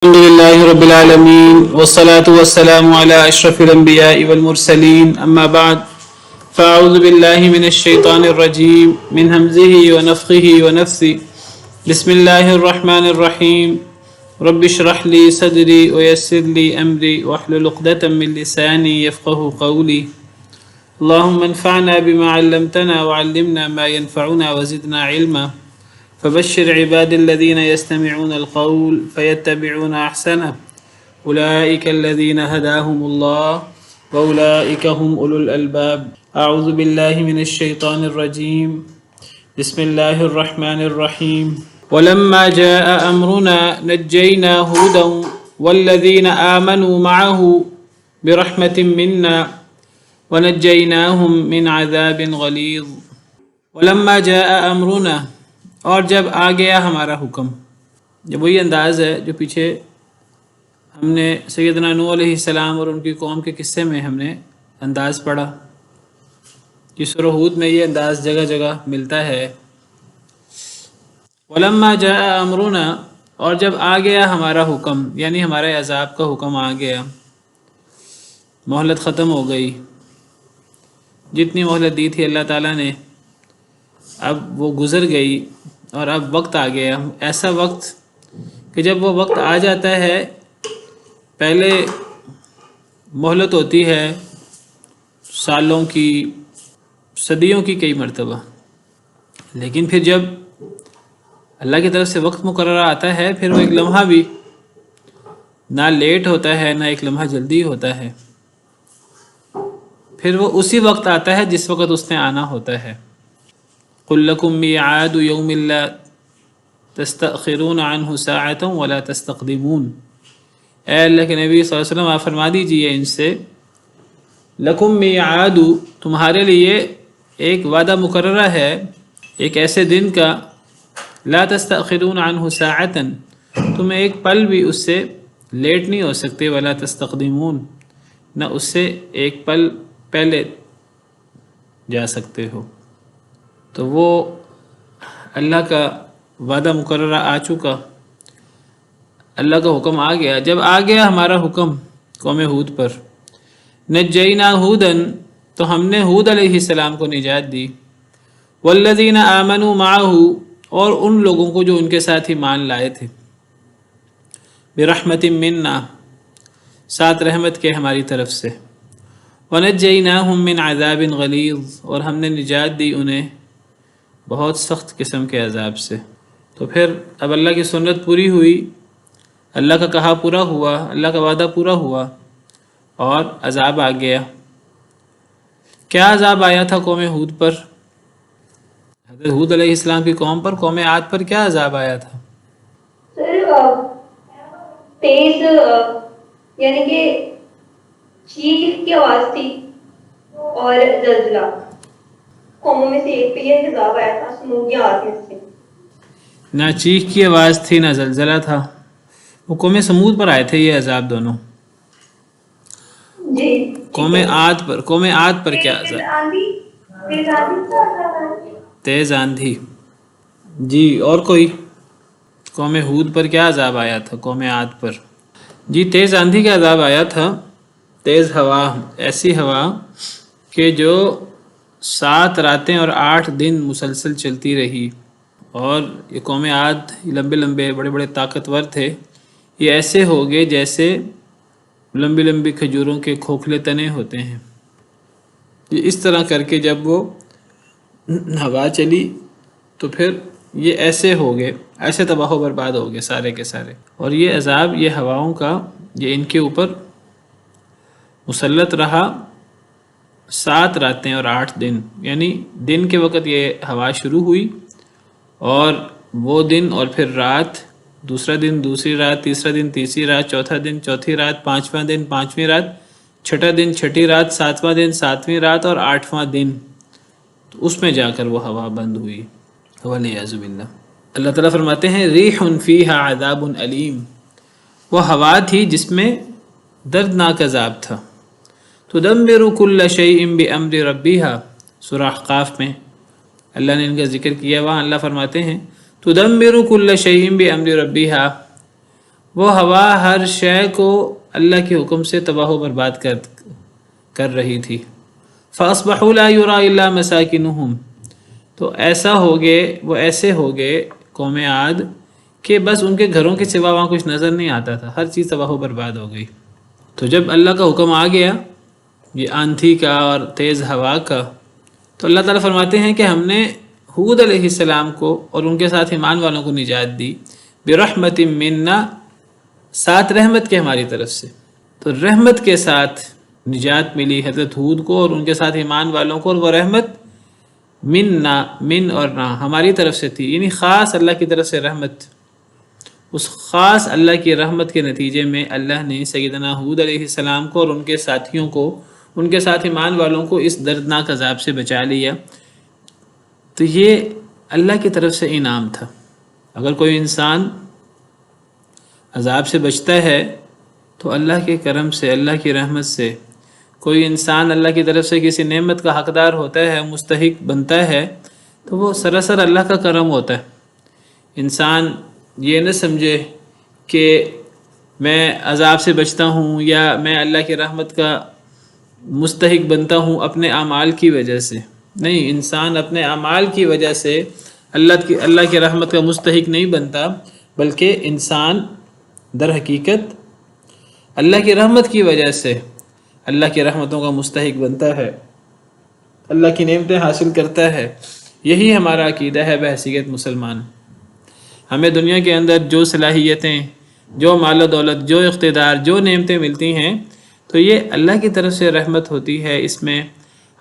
الحمد لله رب العالمين والصلاة والسلام على أشرف الأنبياء والمرسلين أما بعد فأعوذ بالله من الشيطان الرجيم من همزه ونفخه ونفثه بسم الله الرحمن الرحيم رب اشرح لي صدري ويسر لي أمري واحلل عقدة من لساني يفقه قولي اللهم انفعنا بما علمتنا وعلمنا ما ينفعنا وزدنا علما فبشر عباد الذين يستمعون القول فيتبعون أحسنه أولئك الذين هداهم الله وأولئك هم أولو الألباب أعوذ بالله من الشيطان الرجيم بسم الله الرحمن الرحيم ولما جاء أمرنا نجينا هودا والذين آمنوا معه برحمة منا ونجيناهم من عذاب غليظ ولما جاء أمرنا اور جب آ گیا ہمارا حکم. جب وہی انداز ہے جو پیچھے ہم نے سیدنا نوح علیہ السلام اور ان کی قوم کے قصے میں ہم نے انداز پڑھا. کہ سورہ ہود میں یہ انداز جگہ جگہ ملتا ہے. ولما جاء امرنا، اور جب آ گیا ہمارا حکم، یعنی ہمارے عذاب کا حکم آ گیا، مہلت ختم ہو گئی. جتنی مہلت دی تھی اللہ تعالیٰ نے اب وہ گزر گئی اور اب وقت آ گیا. ایسا وقت کہ جب وہ وقت آ جاتا ہے، پہلے مہلت ہوتی ہے سالوں کی، صدیوں کی کئی مرتبہ، لیکن پھر جب اللہ کی طرف سے وقت مقررہ آتا ہے، پھر وہ ایک لمحہ بھی نہ لیٹ ہوتا ہے نہ ایک لمحہ جلدی ہوتا ہے. پھر وہ اسی وقت آتا ہے جس وقت اس نے آنا ہوتا ہے. قل لکم میعاد یوم لا تستأخرون عنہ ساعۃ ولا تستقدمون. اے اللہ کے نبی صلی اللہ علیہ وسلم آپ فرما دیجئے ان سے، لکم میعاد، تمہارے لیے ایک وعدہ مقررہ ہے ایک ایسے دن کا، لا تستأخرون عنہ ساعۃ، تم ایک پل بھی اس سے لیٹ نہیں ہو سکتے، ولا تستقدمون، نہ اس سے ایک پل پہلے جا سکتے ہو. تو وہ اللہ کا وعدہ مقررہ آ چکا، اللہ کا حکم آ گیا. جب آ گیا ہمارا حکم قوم ہود پر، نجینا ہودن، تو ہم نے ہود علیہ السلام کو نجات دی، والذین آمنوا معہ، اور ان لوگوں کو جو ان کے ساتھ ایمان لائے تھے، برحمت منا، ساتھ رحمت کے ہماری طرف سے، ونجیناہم من عذاب غلیظ، اور ہم نے نجات دی انہیں بہت سخت قسم کے عذاب سے. تو پھر اب اللہ کی سنت پوری ہوئی، اللہ کا کہا پورا ہوا، اللہ کا وعدہ پورا ہوا، اور عذاب آ گیا. کیا عذاب آیا تھا قوم ہود پر؟ حضرت ہود علیہ السلام کی قوم پر، قوم عاد پر کیا عذاب آیا تھا؟ تیز یعنی کہ چیخ کی آواز تھی اور زلزلہ. قوموں میں سے ایک پہ یہ عذاب آیا تھا، سمودیاں آتی سے. نہ چیخ کی آواز تھی نہ زلزلہ تھا، وہ قوم سمود پر آئے تھے یہ عذاب دونوں. جی قوم عاد پر کیا عذاب؟ تیز آندھی. جی اور کوئی؟ قوم ہود پر کیا عذاب آیا تھا؟ قوم عاد پر جی تیز آندھی کا عذاب آیا تھا. تیز ہوا، ایسی ہوا کہ جو 7 راتیں اور 8 دن مسلسل چلتی رہی. اور یہ قوم عاد لمبے لمبے بڑے بڑے طاقتور تھے. یہ ایسے ہو گئے جیسے لمبی لمبی کھجوروں کے کھوکھلے تنے ہوتے ہیں. اس طرح کر کے جب وہ ہوا چلی تو پھر یہ ایسے ہو گئے، ایسے تباہ و برباد ہو گئے سارے کے سارے. اور یہ عذاب، یہ ہواؤں کا، یہ ان کے اوپر مسلط رہا 7 راتیں اور 8 دن. یعنی دن کے وقت یہ ہوا شروع ہوئی، اور وہ دن اور پھر رات، دوسرا دن دوسری رات، تیسرا دن تیسری رات، چوتھا دن چوتھی رات، 5واں دن 5ویں رات، چھٹا دن چھٹی رات، 7واں دن 7ویں رات، اور 8واں دن. تو اس میں جا کر وہ ہوا بند ہوئی. والعیاذ باللہ. اللہ تعالیٰ فرماتے ہیں ریح فیہا عذاب علیم، وہ ہوا تھی جس میں دردناک عذاب تھا. تدمر کل شیء بامر ربیہا، سورہ احقاف میں اللہ نے ان کا ذکر کیا. وہاں اللہ فرماتے ہیں تدمر کل شیء بامر ربیہا، وہ ہوا ہر شے کو اللہ کے حکم سے تباہ و برباد کر رہی تھی۔ فَأَصْبَحُوا لَا يُرَىٰ إِلَّا مَسَاكِنُهُمْ، تو ایسا ہو گئے، وہ ایسے ہو گئے قوم عاد کہ بس ان کے گھروں کے سوا وہاں کچھ نظر نہیں آتا تھا، ہر چیز تباہ و برباد ہو گئی۔ تو جب اللہ کا حکم آ گیا یہ آندھی کا اور تیز ہوا کا، تو اللہ تعالیٰ فرماتے ہیں کہ ہم نے ہود علیہ السلام کو اور ان کے ساتھ ایمان والوں کو نجات دی، برحمت منا، ساتھ رحمت کے ہماری طرف سے۔ تو رحمت کے ساتھ نجات ملی حضرت ہود کو اور ان کے ساتھ ایمان والوں کو، اور وہ رحمت منا، من اور نا ہماری طرف سے تھی، یعنی خاص اللہ کی طرف سے رحمت۔ اس خاص اللہ کی رحمت کے نتیجے میں اللہ نے سیدنا ہود علیہ السلام کو اور ان کے ساتھیوں کو، ان کے ساتھ ایمان والوں کو اس دردناک عذاب سے بچا لیا۔ تو یہ اللہ کی طرف سے انعام تھا۔ اگر کوئی انسان عذاب سے بچتا ہے تو اللہ کے کرم سے، اللہ کی رحمت سے۔ کوئی انسان اللہ کی طرف سے کسی نعمت کا حقدار ہوتا ہے، مستحق بنتا ہے، تو وہ سراسر اللہ کا کرم ہوتا ہے۔ انسان یہ نہ سمجھے کہ میں عذاب سے بچتا ہوں یا میں اللہ کی رحمت کا مستحق بنتا ہوں اپنے اعمال کی وجہ سے۔ نہیں، انسان اپنے اعمال کی وجہ سے اللہ کی رحمت کا مستحق نہیں بنتا، بلکہ انسان در حقیقت اللہ کی رحمت کی وجہ سے اللہ کی رحمتوں کا مستحق بنتا ہے، اللہ کی نعمتیں حاصل کرتا ہے۔ یہی ہمارا عقیدہ ہے بحیثیت مسلمان۔ ہمیں دنیا کے اندر جو صلاحیتیں، جو مال و دولت، جو اقتدار، جو نعمتیں ملتی ہیں، تو یہ اللہ کی طرف سے رحمت ہوتی ہے۔ اس میں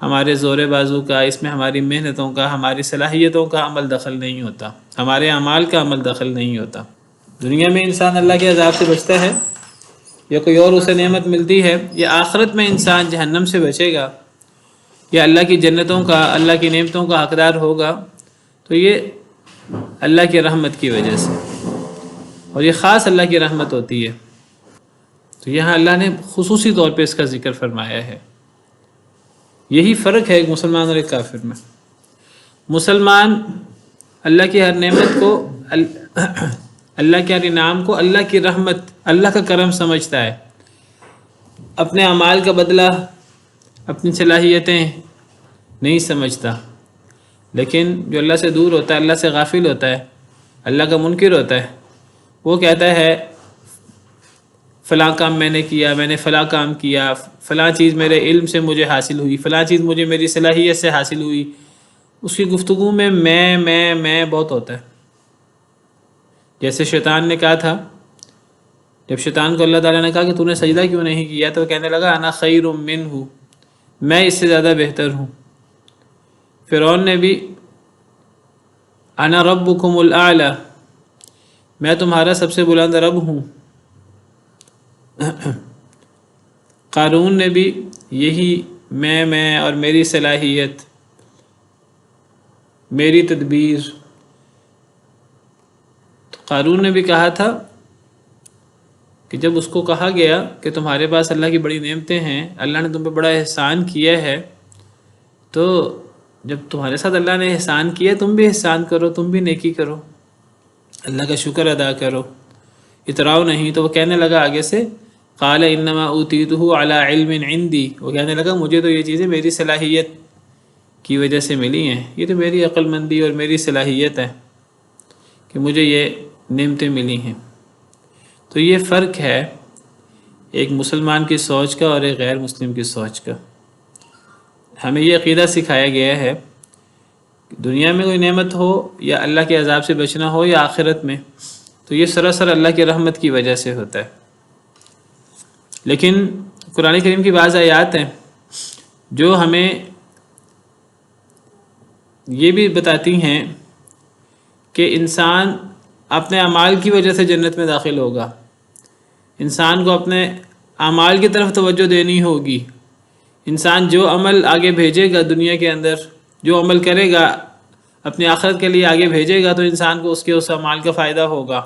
ہمارے زور بازو کا، اس میں ہماری محنتوں کا، ہماری صلاحیتوں کا عمل دخل نہیں ہوتا، ہمارے اعمال کا عمل دخل نہیں ہوتا۔ دنیا میں انسان اللہ کے عذاب سے بچتا ہے یا کوئی اور اسے نعمت ملتی ہے، یا آخرت میں انسان جہنم سے بچے گا یا اللہ کی جنتوں کا، اللہ کی نعمتوں کا حقدار ہوگا، تو یہ اللہ کی رحمت کی وجہ سے، اور یہ خاص اللہ کی رحمت ہوتی ہے۔ تو یہاں اللہ نے خصوصی طور پہ اس کا ذکر فرمایا ہے۔ یہی فرق ہے ایک مسلمان اور ایک کافر میں۔ مسلمان اللہ کی ہر نعمت کو، اللہ کے ہر انعام کو اللہ کی رحمت، اللہ کا کرم سمجھتا ہے، اپنے اعمال کا بدلہ، اپنی صلاحیتیں نہیں سمجھتا۔ لیکن جو اللہ سے دور ہوتا ہے، اللہ سے غافل ہوتا ہے، اللہ کا منکر ہوتا ہے، وہ کہتا ہے فلاں کام میں نے کیا، میں نے فلاں کام کیا، فلاں چیز میرے علم سے مجھے حاصل ہوئی، فلاں چیز مجھے میری صلاحیت سے حاصل ہوئی۔ اس کی گفتگو میں میں بہت ہوتا ہے۔ جیسے شیطان نے کہا تھا، جب شیطان کو اللہ تعالیٰ نے کہا کہ تو نے سجدہ کیوں نہیں کیا، تو وہ کہنے لگا انا خیر منہ، میں اس سے زیادہ بہتر ہوں۔ فرعون نے بھی انا ربکم الاعلی، میں تمہارا سب سے بلند رب ہوں۔ قارون نے بھی یہی میں اور میری صلاحیت، میری تدبیر۔ تو قارون نے بھی کہا تھا کہ جب اس کو کہا گیا کہ تمہارے پاس اللہ کی بڑی نعمتیں ہیں، اللہ نے تم پہ بڑا احسان کیا ہے، تو جب تمہارے ساتھ اللہ نے احسان کیا، تم بھی احسان کرو، تم بھی نیکی کرو، اللہ کا شکر ادا کرو، اتراؤ نہیں۔ تو وہ کہنے لگا آگے سے قال انما اوتیتہ علی علم عندی، وہ کہنے لگا مجھے تو یہ چیزیں میری صلاحیت کی وجہ سے ملی ہیں، یہ تو میری عقل مندی اور میری صلاحیت ہے کہ مجھے یہ نعمتیں ملی ہیں۔ تو یہ فرق ہے ایک مسلمان کی سوچ کا اور ایک غیر مسلم کی سوچ کا۔ ہمیں یہ عقیدہ سکھایا گیا ہے کہ دنیا میں کوئی نعمت ہو یا اللہ کے عذاب سے بچنا ہو یا آخرت میں، تو یہ سراسر اللہ کی رحمت کی وجہ سے ہوتا ہے۔ لیکن قرآن کریم کی بعض آیات ہیں جو ہمیں یہ بھی بتاتی ہیں کہ انسان اپنے اعمال کی وجہ سے جنت میں داخل ہوگا، انسان کو اپنے اعمال کی طرف توجہ دینی ہوگی۔ انسان جو عمل آگے بھیجے گا دنیا کے اندر، جو عمل کرے گا اپنی آخرت کے لیے آگے بھیجے گا، تو انسان کو اس اعمال کا فائدہ ہوگا۔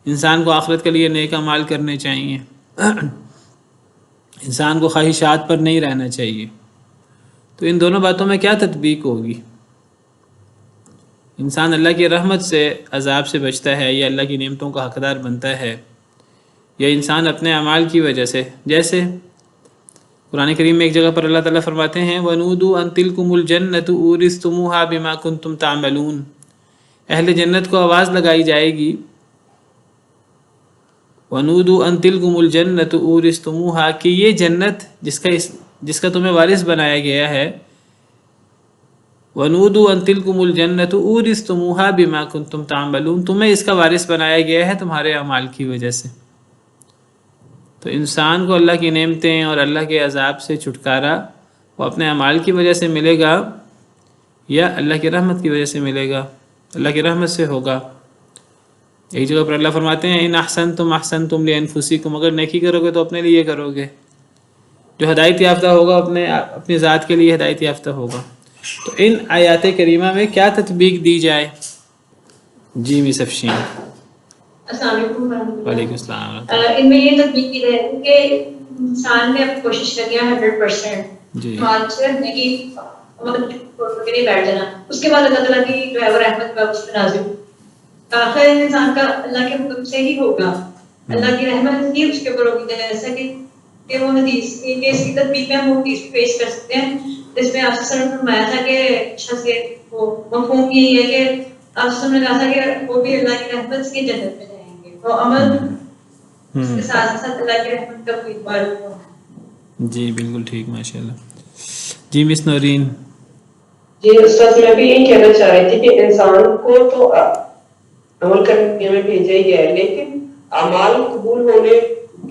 انسان کو آخرت کے لیے نیک اعمال کرنے چاہیے، انسان کو خواہشات پر نہیں رہنا چاہیے۔ تو ان دونوں باتوں میں کیا تطبیق ہوگی؟ انسان اللہ کی رحمت سے، عذاب سے بچتا ہے یا اللہ کی نعمتوں کا حقدار بنتا ہے، یا انسان اپنے اعمال کی وجہ سے. جیسے قرآن کریم میں ایک جگہ پر اللہ تعالیٰ فرماتے ہیں وَنُودُوا أَن تِلْكُمُ الْجَنَّةُ أُورِثْتُمُوهَا بِمَا كُنْتُمْ تَعْمَلُونَ. اہل جنت کو آواز لگائی جائے گی وَنُودُوا أَن تِلْكُمُ الْجَنَّةُ أُورِثْتُمُوهَا کہ یہ جنت جس کا تمہیں وارث بنایا گیا ہے. وَنُودُوا أَن تِلْكُمُ الْجَنَّةُ أُورِثْتُمُوهَا بِمَا كُنْتُمْ تَعْمَلُونَ تمہیں اس کا وارث بنایا گیا ہے تمہارے اعمال کی وجہ سے. تو انسان کو اللہ کی نعمتیں اور اللہ کے عذاب سے چھٹکارا وہ اپنے اعمال کی وجہ سے ملے گا یا اللہ کی رحمت کی وجہ سے ملے گا. اللہ کی رحمت سے ہوگا. ایک جگہ پر اللہ فرماتے ہیں ان احسنتم احسنتم لانفسکم اگر نیکی کرو گے تو اپنے لیے کرو گے. جو ہدایت یافتہ ہوگا اپنی ذات کے لیے ہدایت یافتہ ہوگا. تو ان آیات کریمہ میں کیا تطبیق دی جائے؟ جی مس افشین. السلام علیکم ورحمۃ اللہ. وعلیکم السلام. ان میں یہ تطبیق کی جائے کہ انسان نے اپنی کوشش کرنی ہے 100% جی سے رہنے کی مطلب کے لیے بیٹھ جانا. اس کے بعد اللہ تعالیٰ کی جو ہے وہ رحمت اس پہ نازل آخر انسان کا اللہ کے حکم سے ہی ہوگا. اللہ کی رحمت ہی اس کے اوپر ہوگی. جیسا کہ وہ حدیث کہ اس کی تطبیق میں ہم وہ حدیث پیش کر سکتے ہیں جس میں آپ سے فرمایا تھا کہ اچھا سے وہ مفہوم یہی ہے کہ آپ سے نے کہا تھا کہ وہ بھی اللہ کی رحمت سے جنت میں جائیں گے. تو عمل اس کے ساتھ ساتھ اللہ کی رحمت کا کوئی اعتبار ہے. جی بالکل ٹھیک ماشاء اللہ. جی مس نورین. جی استاد میں بھی یہی کہنا چاہ رہی تھی کہ انسان کو تو عمل کرنے میں بھیجا ہی گیا ہے لیکن اعمال قبول ہونے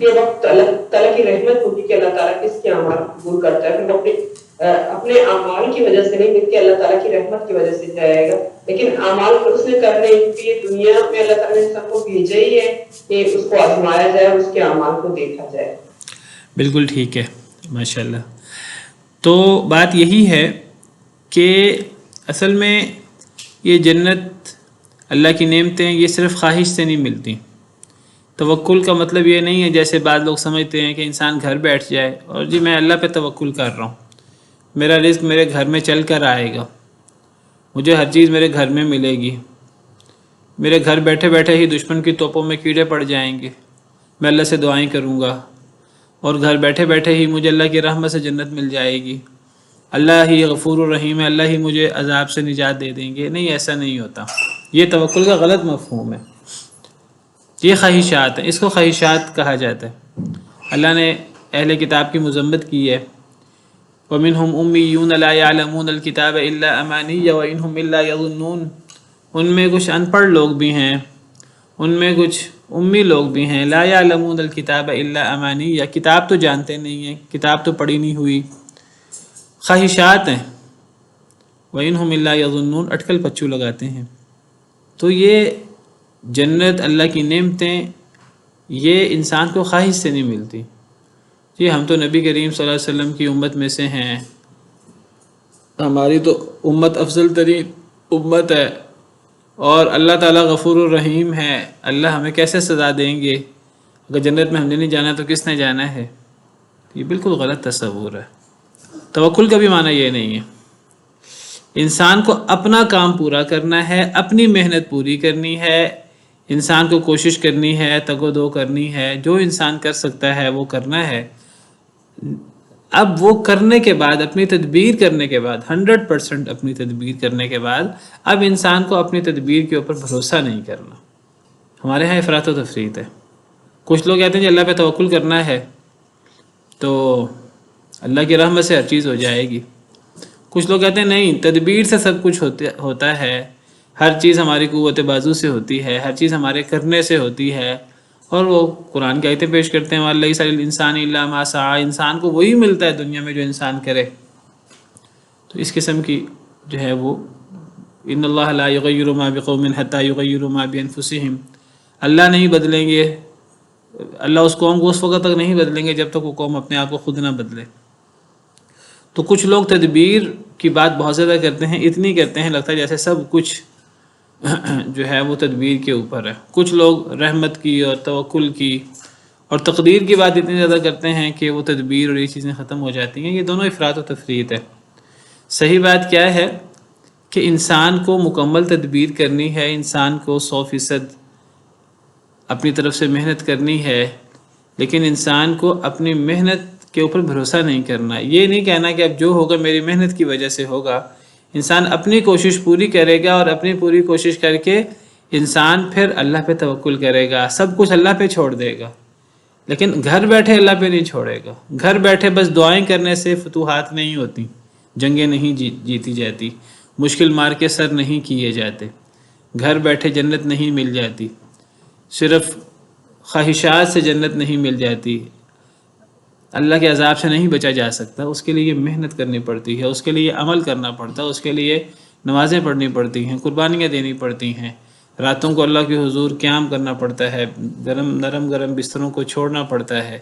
کے وقت اللہ تعالیٰ کی رحمت ہوگی کہ اللہ تعالیٰ کس کے اعمال قبول کرتا ہے. پھر اپنے اعمال کی وجہ سے نہیں بلکہ اللہ تعالیٰ کی رحمت کی وجہ سے جائے گا. لیکن اعمال اس نے کرنے کی دنیا میں اللہ تعالیٰ نے سب کو بھیجا ہی ہے کہ اس کو آزمایا جائے اور اس کے اعمال کو دیکھا جائے. بالکل ٹھیک ہے ماشاء اللہ. تو بات یہی ہے کہ اصل میں یہ جنت اللہ کی نعمتیں یہ صرف خواہش سے نہیں ملتی. توکل کا مطلب یہ نہیں ہے جیسے بعض لوگ سمجھتے ہیں کہ انسان گھر بیٹھ جائے اور جی میں اللہ پہ توکل کر رہا ہوں, میرا رزق میرے گھر میں چل کر آئے گا, مجھے ہر چیز میرے گھر میں ملے گی, میرے گھر بیٹھے بیٹھے ہی دشمن کی توپوں میں کیڑے پڑ جائیں گے, میں اللہ سے دعائیں کروں گا اور گھر بیٹھے بیٹھے ہی مجھے اللہ کی رحمت سے جنت مل جائے گی, اللہ ہی غفور الرحیم ہے, اللہ ہی مجھے عذاب سے نجات دے دیں گے. نہیں, ایسا نہیں ہوتا. یہ توکل کا غلط مفہوم ہے. یہ خواہشات ہیں, اس کو خواہشات کہا جاتا ہے. اللہ نے اہل کتاب کی مذمت کی ہے وَمِنْهُمْ أُمِّيُّونَ لَا يَعْلَمُونَ الْكِتَابَ إِلَّا أَمَانِيَّ وَإِنْهُمْ إِلَّا يَظُنُّونَ. ان میں کچھ ان پڑھ لوگ بھی ہیں, ان میں کچھ امی لوگ بھی ہیں. لا يعلمون الکتاب الا امانیہ, کتاب تو جانتے نہیں ہیں, کتاب تو پڑھی نہیں ہوئی, خواہشات ہیں. وَإِنْهُمْ إِلَّا يَظُنُّونَ, اٹکل پچو لگاتے ہیں. تو یہ جنت اللہ کی نعمتیں یہ انسان کو خواہش سے نہیں ملتی. جی ہم تو نبی کریم صلی اللہ علیہ وسلم کی امت میں سے ہیں, ہماری تو امت افضل ترین امت ہے اور اللہ تعالیٰ غفور الرحیم ہے, اللہ ہمیں کیسے سزا دیں گے, اگر جنت میں ہم نے نہیں جانا تو کس نے جانا ہے. یہ بالکل غلط تصور ہے. توکل کا بھی معنی یہ نہیں ہے. انسان کو اپنا کام پورا کرنا ہے, اپنی محنت پوری کرنی ہے, انسان کو کوشش کرنی ہے, تگ و دو کرنی ہے, جو انسان کر سکتا ہے وہ کرنا ہے. اب وہ کرنے کے بعد, اپنی تدبیر کرنے کے بعد, 100% اپنی تدبیر کرنے کے بعد اب انسان کو اپنی تدبیر کے اوپر بھروسہ نہیں کرنا. ہمارے ہاں افراط و تفریط ہے. کچھ لوگ کہتے ہیں کہ اللہ پہ توکل کرنا ہے تو اللہ کی رحمت سے ہر چیز ہو جائے گی. کچھ لوگ کہتے ہیں نہیں, تدبیر سے سب کچھ ہوتا ہے, ہر چیز ہماری قوت بازو سے ہوتی ہے, ہر چیز ہمارے کرنے سے ہوتی ہے. اور وہ قرآن کی آیتیں پیش کرتے ہیں وَلَيْسَ لِلْإِنسَانِ إِلَّا مَا سَعَىٰ, انسان کو وہی ملتا ہے دنیا میں جو انسان کرے. تو اس قسم کی جو ہے وہ إِنَّ اللَّهَ لَا يُغَيِّرُ مَا بِقَوْمٍ حَتَّىٰ يُغَيِّرُوا مَا بِأَنفُسِهِمْ. اللہ نہیں بدلیں گے, اللہ اس قوم کو اس وقت تک نہیں بدلیں گے جب تک وہ قوم اپنے آپ کو خود نہ بدلے. تو کچھ لوگ تدبیر کی بات بہت زیادہ کرتے ہیں, اتنی کرتے ہیں لگتا ہے جیسے سب کچھ جو ہے وہ تدبیر کے اوپر ہے. کچھ لوگ رحمت کی اور توکل کی اور تقدیر کی بات اتنی زیادہ کرتے ہیں کہ وہ تدبیر اور یہ چیزیں ختم ہو جاتی ہیں. یہ دونوں افراط و تفریط ہے. صحیح بات کیا ہے کہ انسان کو مکمل تدبیر کرنی ہے, انسان کو 100% اپنی طرف سے محنت کرنی ہے, لیکن انسان کو اپنی محنت کے اوپر بھروسہ نہیں کرنا. یہ نہیں کہنا کہ اب جو ہوگا میری محنت کی وجہ سے ہوگا. انسان اپنی کوشش پوری کرے گا اور اپنی پوری کوشش کر کے انسان پھر اللہ پہ توکل کرے گا، سب کچھ اللہ پہ چھوڑ دے گا. لیکن گھر بیٹھے اللہ پہ نہیں چھوڑے گا. گھر بیٹھے بس دعائیں کرنے سے فتوحات نہیں ہوتی، جنگیں نہیں جیتی جاتی، مشکل مار کے سر نہیں کیے جاتے، گھر بیٹھے جنت نہیں مل جاتی، صرف خواہشات سے جنت نہیں مل جاتی، اللہ کے عذاب سے نہیں بچا جا سکتا. اس کے لیے محنت کرنی پڑتی ہے، اس کے لیے عمل کرنا پڑتا ہے، اس کے لیے نمازیں پڑھنی پڑتی ہیں، قربانیاں دینی پڑتی ہیں، راتوں کو اللہ کے حضور قیام کرنا پڑتا ہے، نرم بستروں کو چھوڑنا پڑتا ہے،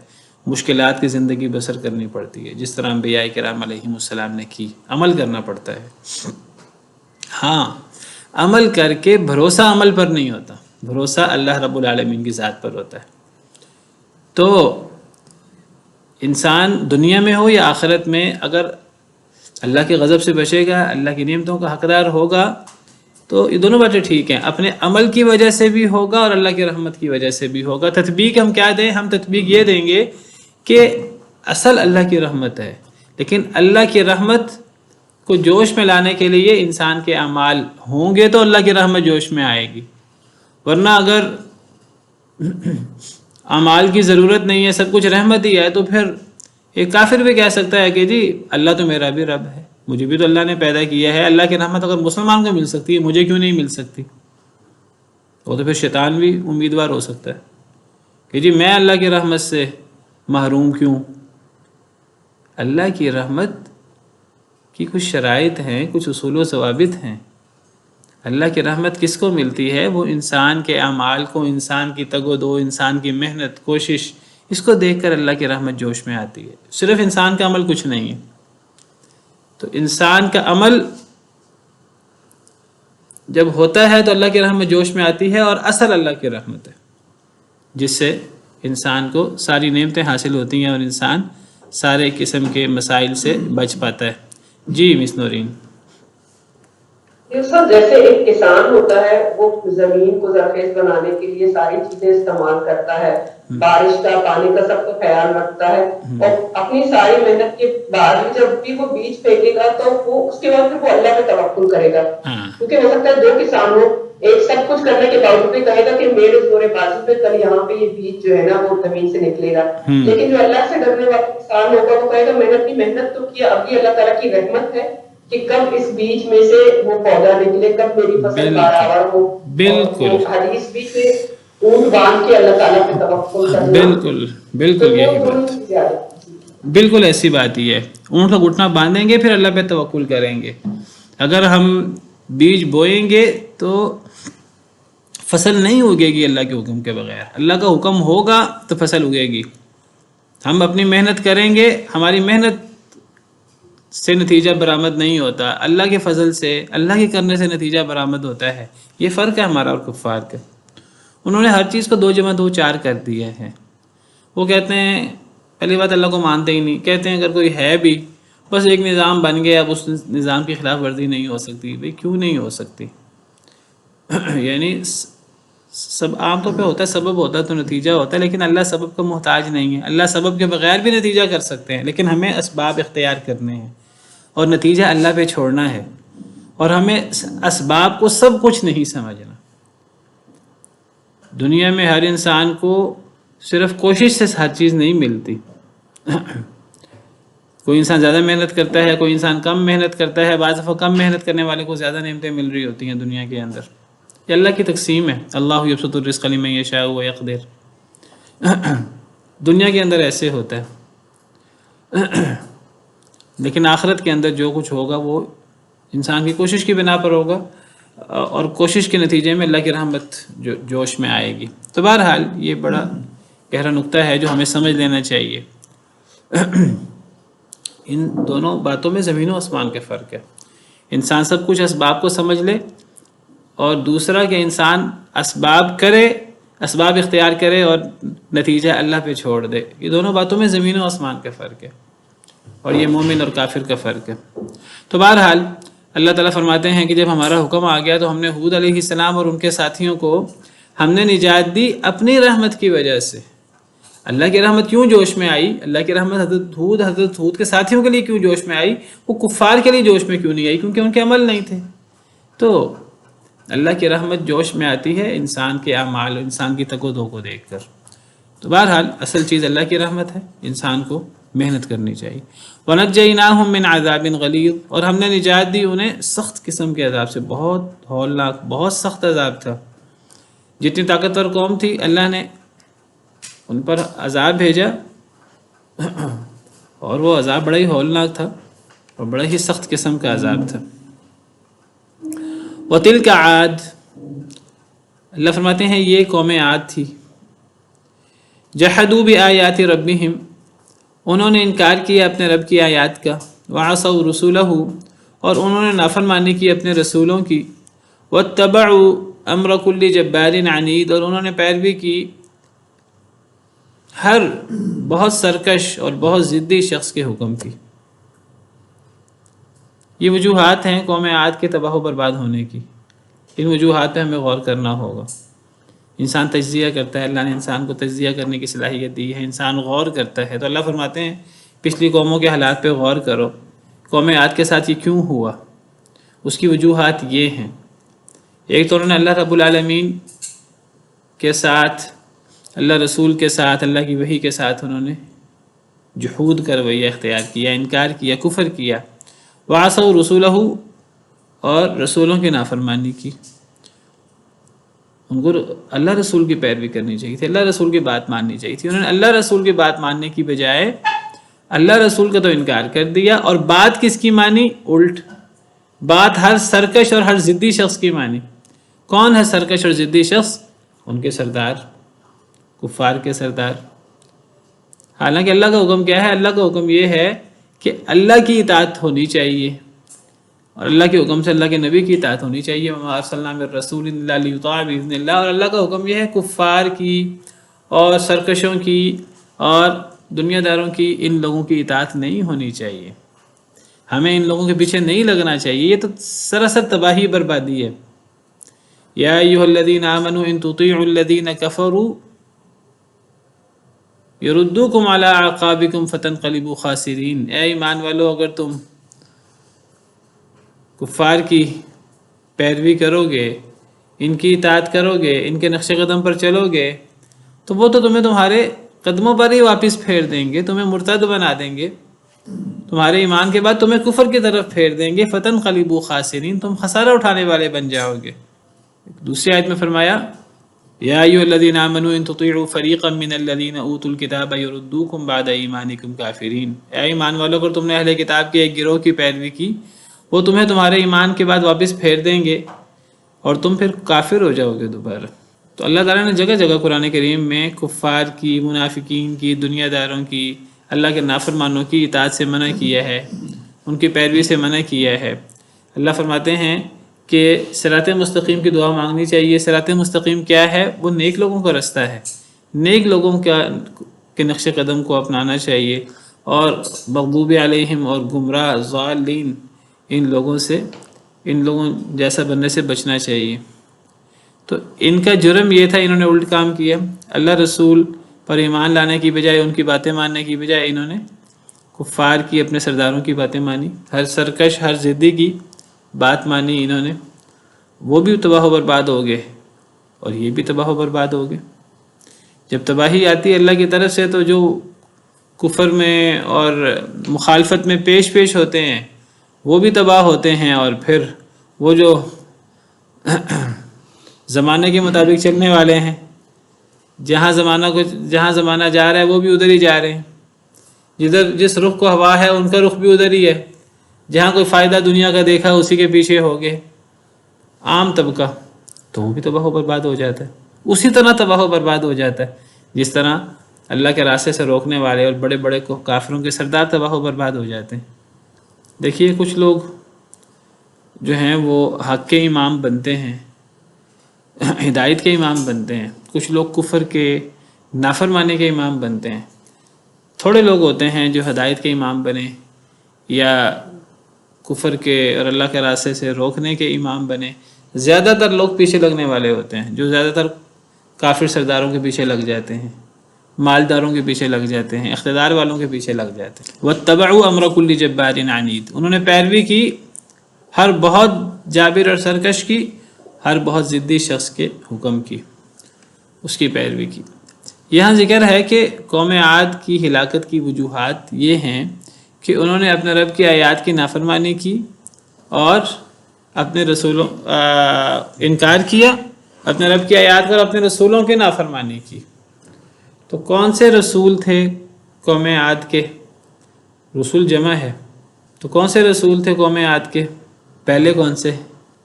مشکلات کی زندگی بسر کرنی پڑتی ہے جس طرح انبیاء کرام علیہم السلام نے کی. عمل کرنا پڑتا ہے. ہاں، عمل کر کے بھروسہ عمل پر نہیں ہوتا، بھروسہ اللہ رب العالمین کی ذات پر ہوتا ہے. تو انسان دنیا میں ہو یا آخرت میں اگر اللہ کے غضب سے بچے گا، اللہ کی نعمتوں کا حقدار ہوگا، تو یہ دونوں باتیں ٹھیک ہیں. اپنے عمل کی وجہ سے بھی ہوگا اور اللہ کی رحمت کی وجہ سے بھی ہوگا. تطبیق ہم کیا دیں؟ ہم تطبیق یہ دیں گے کہ اصل اللہ کی رحمت ہے، لیکن اللہ کی رحمت کو جوش میں لانے کے لیے انسان کے اعمال ہوں گے تو اللہ کی رحمت جوش میں آئے گی. ورنہ اگر اعمال کی ضرورت نہیں ہے، سب کچھ رحمت ہی ہے، تو پھر ایک کافر بھی کہہ سکتا ہے کہ جی اللہ تو میرا بھی رب ہے، مجھے بھی تو اللہ نے پیدا کیا ہے، اللہ کی رحمت اگر مسلمان کو مل سکتی ہے مجھے کیوں نہیں مل سکتی؟ وہ تو پھر شیطان بھی امیدوار ہو سکتا ہے کہ جی میں اللہ کی رحمت سے محروم کیوں؟ اللہ کی رحمت کی کچھ شرائط ہیں، کچھ اصول و ضوابط ہیں. اللہ کی رحمت کس کو ملتی ہے؟ وہ انسان کے اعمال کو، انسان کی تگ و دو، انسان کی محنت کوشش، اس کو دیکھ کر اللہ کی رحمت جوش میں آتی ہے. صرف انسان کا عمل کچھ نہیں ہے. تو انسان کا عمل جب ہوتا ہے تو اللہ کی رحمت جوش میں آتی ہے، اور اصل اللہ کی رحمت ہے جس سے انسان کو ساری نعمتیں حاصل ہوتی ہیں اور انسان سارے قسم کے مسائل سے بچ پاتا ہے. جی مس نورین. سر جیسے ایک کسان ہوتا ہے، وہ زمین کو زرخیز بنانے کے لیے ساری چیزیں استعمال کرتا ہے، بارش کا، پانی کا، سب کا خیال رکھتا ہے، اور اپنی ساری محنت کے بعد بھی جب بھی وہ بیج پھینکے گا تو وہ اس کے بعد پھر وہ اللہ پہ توکل کرے گا. کیونکہ ہو سکتا ہے دو کسان ہو، ایک سب کچھ کرنے کے باوجود بھی کہے گا کہ میرے زور بازو پہ کل یہاں پہ یہ بیج جو ہے نا وہ زمین سے نکلے گا. لیکن جو اللہ سے ڈرنے والا کسان ہوگا وہ کہے گا میں نے اپنی محنت تو کیا، اب یہ اللہ تعالیٰ کی رحمت ہے کہ کب اس بیج میں سے وہ پودا نکلے، کب میری فصل بارآور ہو. بالکل حدیث بھی کہ اونٹ باندھ کے اللہ تعالیٰ پہ توکل کرنا. بالکل یہی بات، بالکل ایسی بات ہی ہے. اونٹ کا گھٹنا باندھیں گے پھر اللہ پہ توکل کریں گے. اگر ہم بیج بوئیں گے تو فصل نہیں اگے گی اللہ کے حکم کے بغیر. اللہ کا حکم ہوگا تو فصل اگے گی. ہم اپنی محنت کریں گے، ہماری محنت سے نتیجہ برآمد نہیں ہوتا، اللہ کے فضل سے، اللہ کے کرنے سے نتیجہ برآمد ہوتا ہے. یہ فرق ہے ہمارا اور کفار کا. انہوں نے ہر چیز کو 2 × 2 4 کر دیا ہے. وہ کہتے ہیں پہلی بات اللہ کو مانتے ہی نہیں. کہتے ہیں اگر کوئی ہے بھی بس ایک نظام بن گیا، اب اس نظام کی خلاف ورزی نہیں ہو سکتی. بھئی کیوں نہیں ہو سکتی؟ یعنی سب عام طور پہ ہوتا ہے، سبب ہوتا ہے تو نتیجہ ہوتا ہے، لیکن اللہ سبب کا محتاج نہیں ہے. اللہ سبب کے بغیر بھی نتیجہ کر سکتے ہیں، لیکن ہمیں اسباب اختیار کرنے ہیں اور نتیجہ اللہ پہ چھوڑنا ہے. اور ہمیں اسباب کو سب کچھ نہیں سمجھنا. دنیا میں ہر انسان کو صرف کوشش سے ہر چیز نہیں ملتی. کوئی انسان زیادہ محنت کرتا ہے، کوئی انسان کم محنت کرتا ہے. بعض دفعہ کم محنت کرنے والے کو زیادہ نعمتیں مل رہی ہوتی ہیں دنیا کے اندر. یہ اللہ کی تقسیم ہے. اللہ یبسط الرزق لمن یشاء ویقدر. دنیا کے اندر ایسے ہوتا ہے، لیکن آخرت کے اندر جو کچھ ہوگا وہ انسان کی کوشش کی بنا پر ہوگا، اور کوشش کے نتیجے میں اللہ کی رحمت جوش میں آئے گی. تو بہرحال یہ بڑا گہرا نقطہ ہے جو ہمیں سمجھ لینا چاہیے. ان دونوں باتوں میں زمین و آسمان کا فرق ہے. انسان سب کچھ اسباب کو سمجھ لے، اور دوسرا کہ انسان اسباب کرے، اسباب اختیار کرے اور نتیجہ اللہ پہ چھوڑ دے. یہ دونوں باتوں میں زمین و آسمان کا فرق ہے، اور یہ مومن اور کافر کا فرق ہے. تو بہرحال اللہ تعالیٰ فرماتے ہیں کہ جب ہمارا حکم آ گیا تو ہم نے ہود علیہ السلام اور ان کے ساتھیوں کو ہم نے نجات دی اپنی رحمت کی وجہ سے. اللہ کی رحمت کیوں جوش میں آئی؟ اللہ کی رحمت حضرت ہود کے ساتھیوں کے لیے کیوں جوش میں آئی؟ وہ کفار کے لیے جوش میں کیوں نہیں آئی؟ کیونکہ ان کے عمل نہیں تھے۔ تو اللہ کی رحمت جوش میں آتی ہے انسان کے اعمال، انسان کی تگ و دو کو دیکھ کر۔ تو بہرحال اصل چیز اللہ کی رحمت ہے، انسان کو محنت کرنی چاہیے۔ وَنَجَّيْنَاهُم مِّنْ عَذَابٍ غَلِيظٍ، اور ہم نے نجات دی انہیں سخت قسم کے عذاب سے، بہت ہولناک، بہت سخت عذاب تھا۔ جتنی طاقتور قوم تھی اللہ نے ان پر عذاب بھیجا، اور وہ عذاب بڑا ہی ہولناک تھا اور بڑا ہی سخت قسم کا عذاب تھا۔ وَتِلْكَ عَاد، اللہ فرماتے ہیں یہ قوم عاد تھی۔ جَحَدُوا بِآيَاتِ رَبِّهِمْ، انہوں نے انکار کیا اپنے رب کی آیات کا، وَعَصَوْا رُسُولَهُ، اور انہوں نے نافرمانی کی اپنے رسولوں کی، وَاتَّبَعُوا أَمْرَ كُلِّ جَبَّارٍ عَنِيدٍ، اور انہوں نے پیروی کی ہر بہت سرکش اور بہت ضدی شخص کے حکم کی۔ یہ وجوہات ہیں قوم عاد کے تباہ و برباد ہونے کی، ان وجوہات پہ ہمیں غور کرنا ہوگا۔ انسان تجزیہ کرتا ہے، اللہ نے انسان کو تجزیہ کرنے کی صلاحیت دی ہے، انسان غور کرتا ہے، تو اللہ فرماتے ہیں پچھلی قوموں کے حالات پہ غور کرو، قوم عاد کے ساتھ یہ کیوں ہوا، اس کی وجوہات یہ ہیں۔ ایک تو انہوں نے اللہ رب العالمین کے ساتھ، اللہ رسول کے ساتھ، اللہ کی وحی کے ساتھ انہوں نے جحود کا رویہ اختیار کیا، انکار کیا، کفر کیا۔ وَعَصَوْا رُسُولَهُ، اور رسولوں کی نافرمانی کی۔ ان کو اللہ رسول کی پیروی کرنی چاہیے تھی، اللہ رسول کی بات ماننی چاہیے تھی، انہوں نے اللہ رسول کی بات ماننے کی بجائے اللہ رسول کا تو انکار کر دیا، اور بات کس کی مانی؟ الٹ بات ہر سرکش اور ہر ضدی شخص کی مانی۔ کون ہے سرکش اور ضدی شخص؟ ان کے سردار، کفار کے سردار۔ حالانکہ اللہ کا حکم کیا ہے؟ اللہ کا حکم یہ ہے کہ اللہ کی اطاعت ہونی چاہیے، اور اللہ کے حکم سے اللہ کے نبی کی اطاعت ہونی چاہیے۔ وَمَا أَرْسَلْنَا مِن رَّسُولٍ إِلَّا لِيُطَاعَ بِإِذْنِ اللَّهِ، اور اللہ کا حکم یہ ہے کفار کی اور سرکشوں کی اور دنیا داروں کی، ان لوگوں کی اطاعت نہیں ہونی چاہیے، ہمیں ان لوگوں کے پیچھے نہیں لگنا چاہیے، یہ تو سراسر تباہی بربادی ہے۔ یا ایھا الذین آمنوا ان تطیعوا الذین کفروا یردوکم علی اعقابکم فتنقلبوا خاسرین، اے ایمان والو اگر تم کفار کی پیروی کرو گے، ان کی اطاعت کرو گے، ان کے نقش قدم پر چلو گے، تو وہ تو تمہیں تمہارے قدموں پر ہی واپس پھیر دیں گے، تمہیں مرتد بنا دیں گے، تمہارے ایمان کے بعد تمہیں کفر کی طرف پھیر دیں گے، فتنقلبوا خاسرین، تم خسارہ اٹھانے والے بن جاؤ گے۔ دوسری آیت میں فرمایا یا ایھا الذین آمنوا ان تطیعوا فریقا من الذین اوتوا الکتاب یردوکم بعد ایمانکم کافرین، اے ایمان والو اگر تم نے اہل کتاب کے ایک گروہ کی پیروی کی، وہ تمہیں تمہارے ایمان کے بعد واپس پھیر دیں گے اور تم پھر کافر ہو جاؤ گے دوبارہ۔ تو اللہ تعالیٰ نے جگہ جگہ قرآن کریم میں کفار کی، منافقین کی، دنیا داروں کی، اللہ کے نافرمانوں کی اطاعت سے منع کیا ہے، ان کی پیروی سے منع کیا ہے۔ اللہ فرماتے ہیں کہ صراط مستقیم کی دعا مانگنی چاہیے۔ صراط مستقیم کیا ہے؟ وہ نیک لوگوں کا رستہ ہے، نیک لوگوں کے نقش قدم کو اپنانا چاہیے، اور مغضوب علیہم اور گمراہ ضالین ان لوگوں سے، ان لوگوں جیسا بننے سے بچنا چاہیے۔ تو ان کا جرم یہ تھا، انہوں نے الٹ کام کیا، اللہ رسول پر ایمان لانے کی بجائے، ان کی باتیں ماننے کی بجائے انہوں نے کفار کی، اپنے سرداروں کی باتیں مانی، ہر سرکش ہر ضدی کی بات مانی انہوں نے، وہ بھی تباہ و برباد ہو گئے اور یہ بھی تباہ و برباد ہو گئے۔ جب تباہی آتی ہے اللہ کی طرف سے تو جو کفر میں اور مخالفت میں پیش ہوتے ہیں وہ بھی تباہ ہوتے ہیں، اور پھر وہ جو زمانے کے مطابق چلنے والے ہیں، جہاں زمانہ جا رہا ہے وہ بھی ادھر ہی جا رہے ہیں، جس رخ کو ہوا ہے ان کا رخ بھی ادھر ہی ہے، جہاں کوئی فائدہ دنیا کا دیکھا اسی کے پیچھے ہو گئے عام طبقہ، تو وہ بھی تباہ و برباد ہو جاتا ہے، اسی طرح تباہ و برباد ہو جاتا ہے جس طرح اللہ کے راستے سے روکنے والے اور بڑے بڑے کافروں کے سردار تباہ و برباد ہو جاتے ہیں۔ دیکھیے کچھ لوگ جو ہیں وہ حق کے امام بنتے ہیں، ہدایت کے امام بنتے ہیں، کچھ لوگ کفر کے، نافرمانی کے امام بنتے ہیں، تھوڑے لوگ ہوتے ہیں جو ہدایت کے امام بنے یا کفر کے اور اللہ کے راستے سے روکنے کے امام بنے۔ زیادہ تر لوگ پیچھے لگنے والے ہوتے ہیں، جو زیادہ تر کافر سرداروں کے پیچھے لگ جاتے ہیں، مالداروں کے پیچھے لگ جاتے ہیں، اقتدار والوں کے پیچھے لگ جاتے ہیں۔ وَاتَّبَعُوا أَمْرَ كُلِّ جَبَّارٍ عَنِيدٍ، انہوں نے پیروی کی ہر بہت جابر اور سرکش کی، ہر بہت ضدی شخص کے حکم کی، اس کی پیروی کی۔ یہاں ذکر ہے کہ قوم عاد کی ہلاکت کی وجوہات یہ ہیں کہ انہوں نے اپنے رب کی آیات کی نافرمانی کی اور اپنے رسولوں انکار کیا، اپنے رب کی آیات پر اپنے رسولوں کی نافرمانی کی۔ تو کون سے رسول تھے قوم عاد کے؟ رسول جمع ہے، تو کون سے رسول تھے قوم عاد کے؟ پہلے کون سے؟